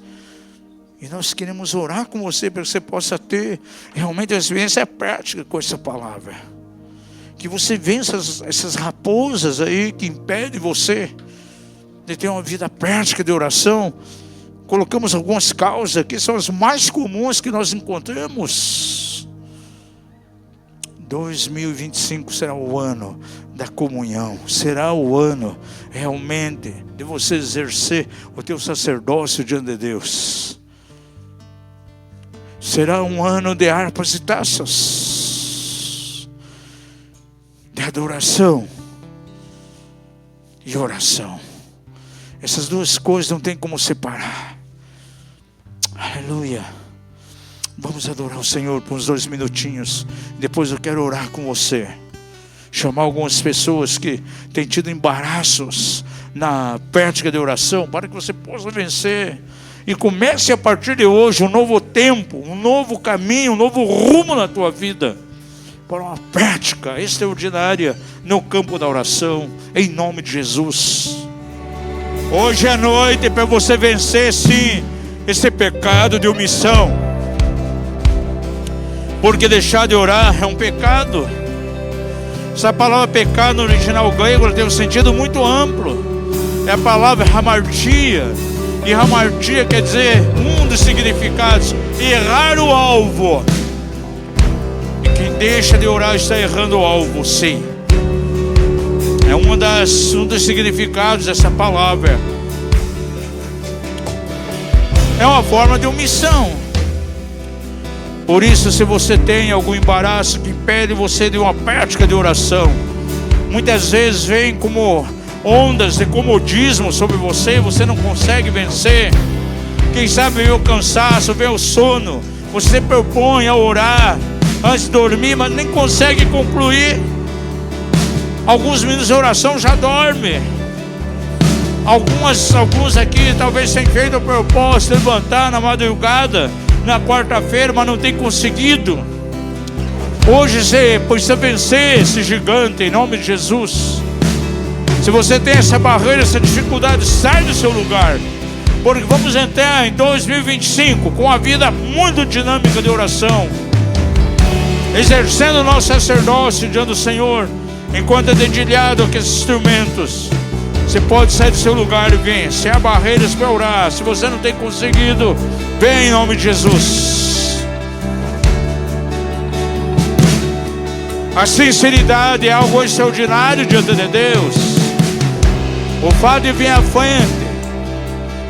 E nós queremos orar com você para que você possa ter realmente a experiência prática com essa palavra. Que você vença essas raposas aí que impedem você de ter uma vida prática de oração. Colocamos algumas causas aqui, são as mais comuns que nós encontramos. 2025 será o ano da comunhão. Será o ano realmente de você exercer o teu sacerdócio diante de Deus. Será um ano de harpas e taças, de adoração e oração. Essas duas coisas não tem como separar. Aleluia. Vamos adorar o Senhor por uns 2 minutinhos. Depois eu quero orar com você. Chamar algumas pessoas que têm tido embaraços na prática de oração, para que você possa vencer. E comece a partir de hoje um novo tempo, um novo caminho, um novo rumo na tua vida, para uma prática extraordinária no campo da oração, em nome de Jesus. Hoje à noite é para você vencer sim esse pecado de omissão, porque deixar de orar é um pecado. Essa palavra pecado no original grego tem um sentido muito amplo. É a palavra hamartia. E hamartia quer dizer um dos significados: errar o alvo. E quem deixa de orar está errando o alvo, sim. É um dos significados dessa palavra. É uma forma de omissão. Por isso, se você tem algum embaraço que impede você de uma prática de oração, muitas vezes vem como ondas de comodismo sobre você, você não consegue vencer. Quem sabe vem o cansaço, vem o sono. Você propõe a orar antes de dormir, mas nem consegue concluir. Alguns minutos de oração já dorme. Alguns aqui talvez tenham feito o propósito de levantar na madrugada, na quarta-feira, mas não tem conseguido. Hoje você precisa vencer esse gigante em nome de Jesus. Se você tem essa barreira, essa dificuldade, sai do seu lugar, porque vamos entrar em 2025 com a vida muito dinâmica de oração, exercendo o nosso sacerdócio diante do Senhor, enquanto é dedilhado aqueles instrumentos. Você pode sair do seu lugar e vir. Se há barreiras para orar, se você não tem conseguido, vem em nome de Jesus. A sinceridade é algo extraordinário diante de Deus. O fato de vir à frente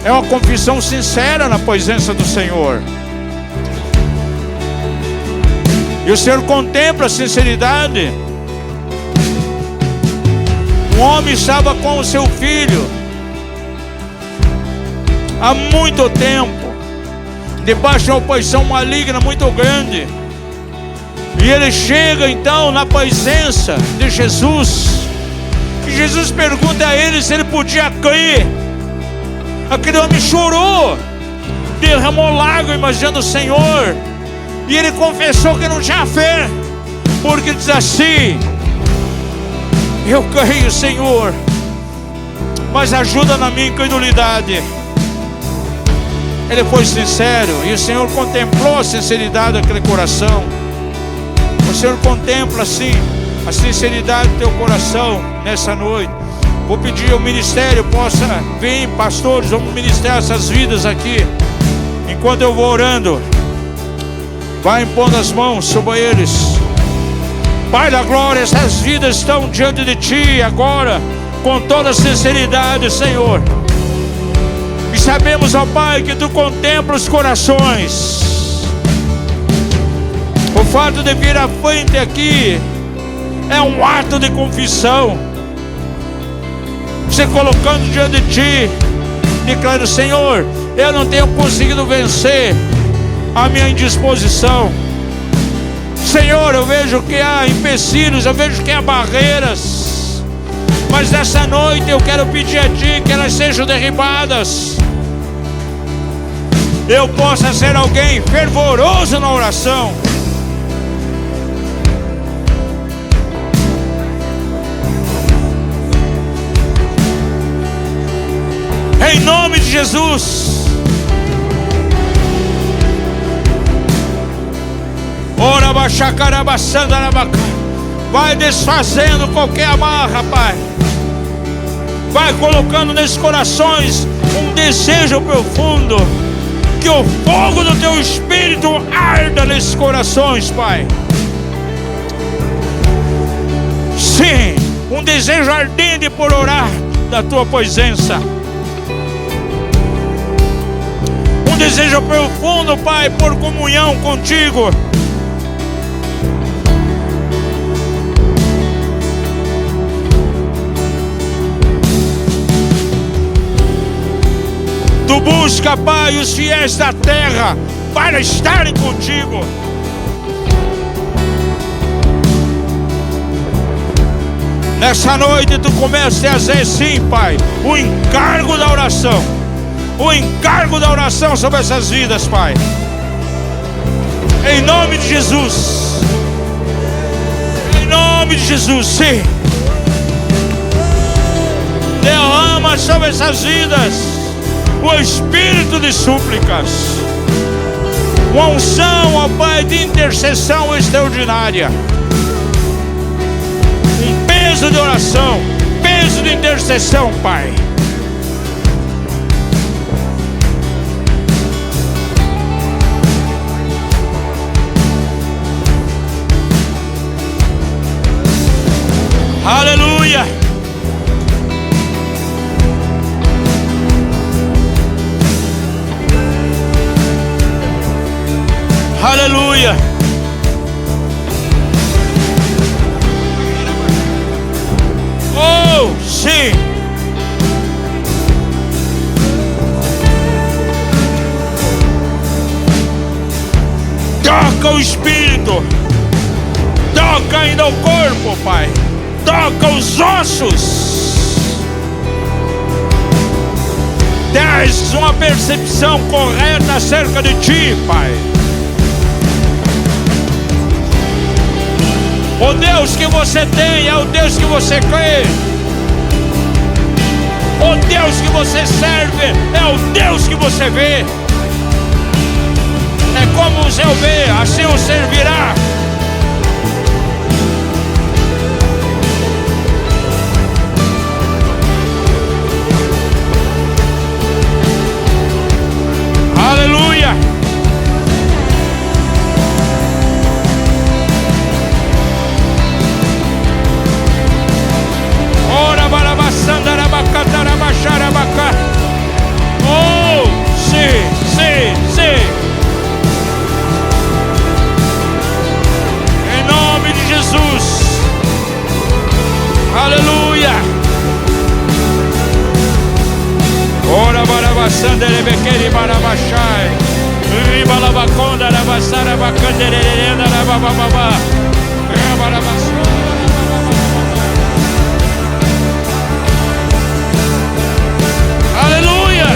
é uma confissão sincera na presença do Senhor. E o Senhor contempla a sinceridade. Um homem estava com o seu filho há muito tempo, debaixo de uma oposição maligna muito grande. E ele chega então na presença de Jesus. E Jesus pergunta a ele se ele podia crer. Aquele homem chorou, derramou lágrimas diante do Senhor. E ele confessou que não tinha fé, porque diz assim: eu creio, Senhor, mas ajuda na minha incredulidade. Ele foi sincero, e o Senhor contemplou a sinceridade daquele coração. O Senhor contempla assim a sinceridade do teu coração nessa noite. Vou pedir ao ministério possa vir, pastores, vamos ministrar essas vidas aqui. Enquanto eu vou orando, vai impondo as mãos sobre eles. Pai da glória, essas vidas estão diante de Ti agora, com toda sinceridade, Senhor. E sabemos, ó Pai, que Tu contempla os corações. O fato de vir à frente aqui é um ato de confissão. Você colocando diante de Ti, declarando: Senhor, eu não tenho conseguido vencer a minha indisposição. Senhor, eu vejo que há empecilhos, eu vejo que há barreiras, mas nessa noite eu quero pedir a Ti que elas sejam derribadas. Eu possa ser alguém fervoroso na oração. Em nome de Jesus. Ora baixacarabaçandarabaca. Vai desfazendo qualquer amarra, Pai. Vai colocando nesses corações um desejo profundo. Que o fogo do Teu Espírito arda nesses corações, Pai. Sim, um desejo ardente por orar da Tua presença. Um desejo profundo, Pai, por comunhão contigo. Tu busca, Pai, os fiéis da terra para estarem contigo. Nessa noite Tu começa a fazer sim, Pai, o encargo da oração. O encargo da oração sobre essas vidas, Pai. Em nome de Jesus. Em nome de Jesus, sim. Derrama sobre essas vidas o espírito de súplicas. Uma unção, ó Pai, de intercessão extraordinária. Um peso de oração, peso de intercessão, Pai. Aleluia! Aleluia! Oh, sim! Toca o Espírito! Toca ainda o corpo, Pai! Toca os ossos. Traz uma percepção correta acerca de Ti, Pai. O Deus que você tem é o Deus que você crê. O Deus que você serve é o Deus que você vê. É como o Senhor vê, assim o servirá. Aleluia! Ora barabaçandarabacatarabaxarabacá. Oh, sim, sim, sim. sandere bequeri barabachai. Riba lavaconda lavassara bacandererenda lavababa. Aleluia.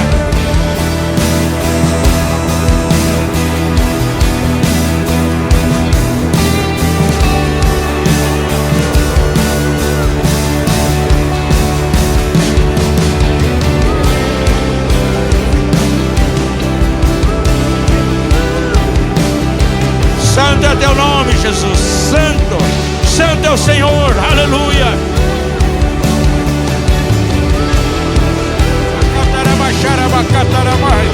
Santo é teu nome, Jesus. Santo, santo é o Senhor. Aleluia. Catarabacharabacatarabai.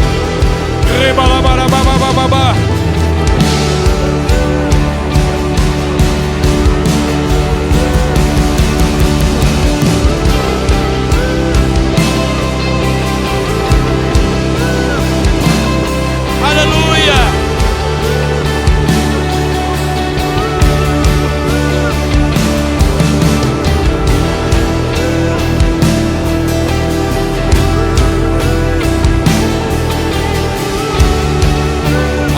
Rebalabarababababá. Aleluia.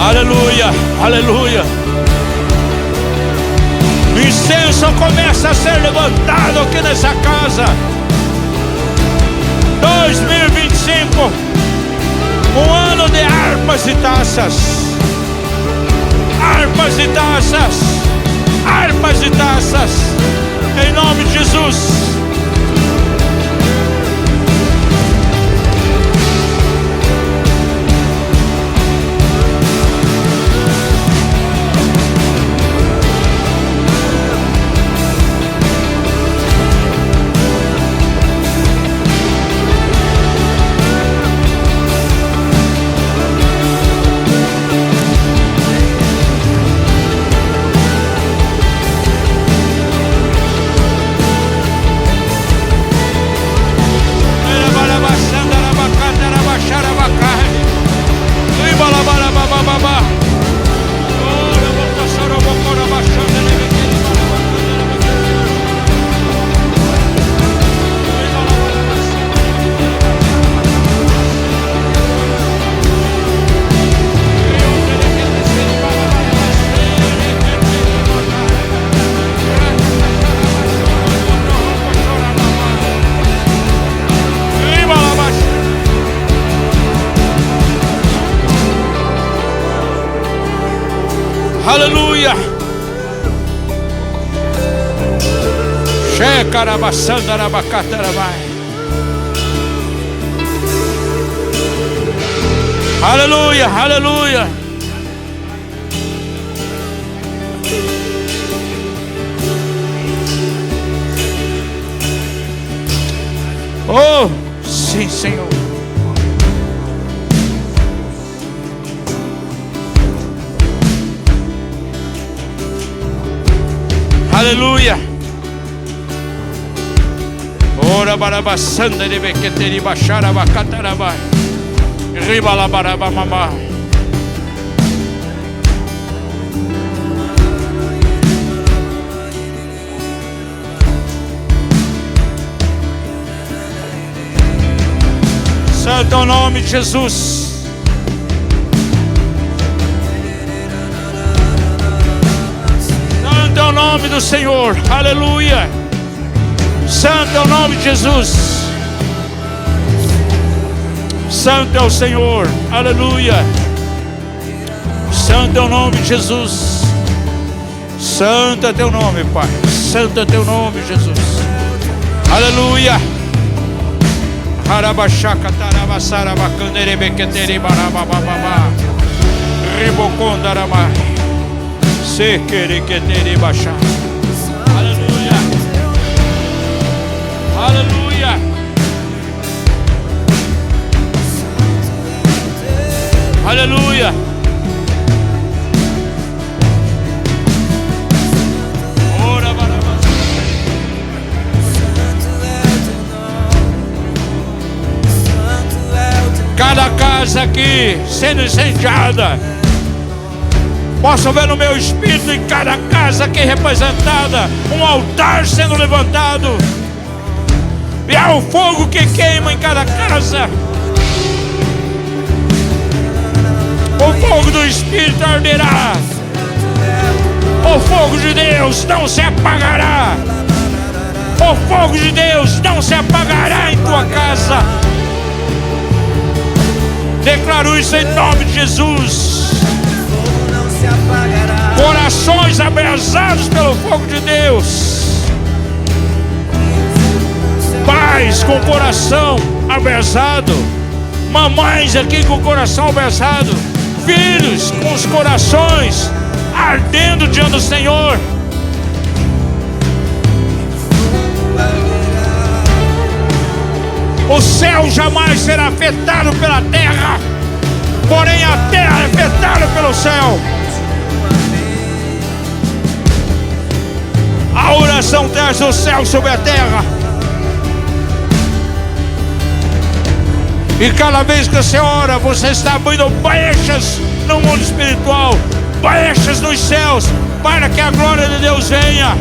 Aleluia, aleluia. O incenso começa a ser levantado aqui nessa casa. 2025, um ano de harpas e taças. Harpas e taças. Harpas e taças. Em nome de Jesus. Aleluia. Aleluia, aleluia. Oh, sim, Senhor. Aleluia. Ora barabassanda de bequeteri baixara bacatarabai. Riba la barabamama. Santo é o nome de Jesus. Santo é o nome do Senhor. Aleluia. Santo é o nome de Jesus. Santo é o Senhor. Aleluia. Santo é o nome de Jesus. Santo é teu nome, Pai. Santo é teu nome, Jesus. Aleluia. Harabachaka tarabasara bacandere bequetere barabababa. Ribocondarama. Sekere quetere baixar. Aleluia. Aleluia. Aleluia. Ora barabas. Cada casa aqui sendo incendiada. Posso ver no meu espírito em cada casa aqui representada um altar sendo levantado. E há um fogo que queima em cada casa. O fogo do Espírito arderá. O fogo de Deus não se apagará. O fogo de Deus não se apagará em tua casa. Declaro isso em nome de Jesus. Corações abrasados pelo fogo de Deus. Pais com coração abrasado. Mamães aqui com o coração abrasado. Filhos com os corações ardendo diante do Senhor. O céu jamais será afetado pela terra, porém a terra é afetada pelo céu. A oração traz o céu sobre a terra. E cada vez que você ora, você está abrindo brechas no mundo espiritual, brechas nos céus, para que a glória de Deus venha.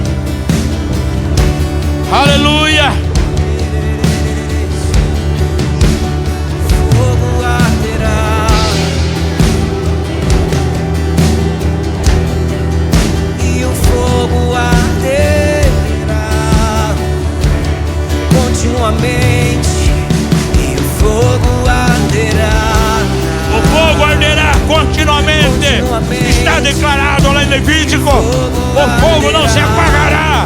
Aleluia. Fogo arderá, e o fogo arderá continuamente. Fogo arderá. O fogo arderá continuamente. Está declarado lá em Levítico. O fogo não se apagará.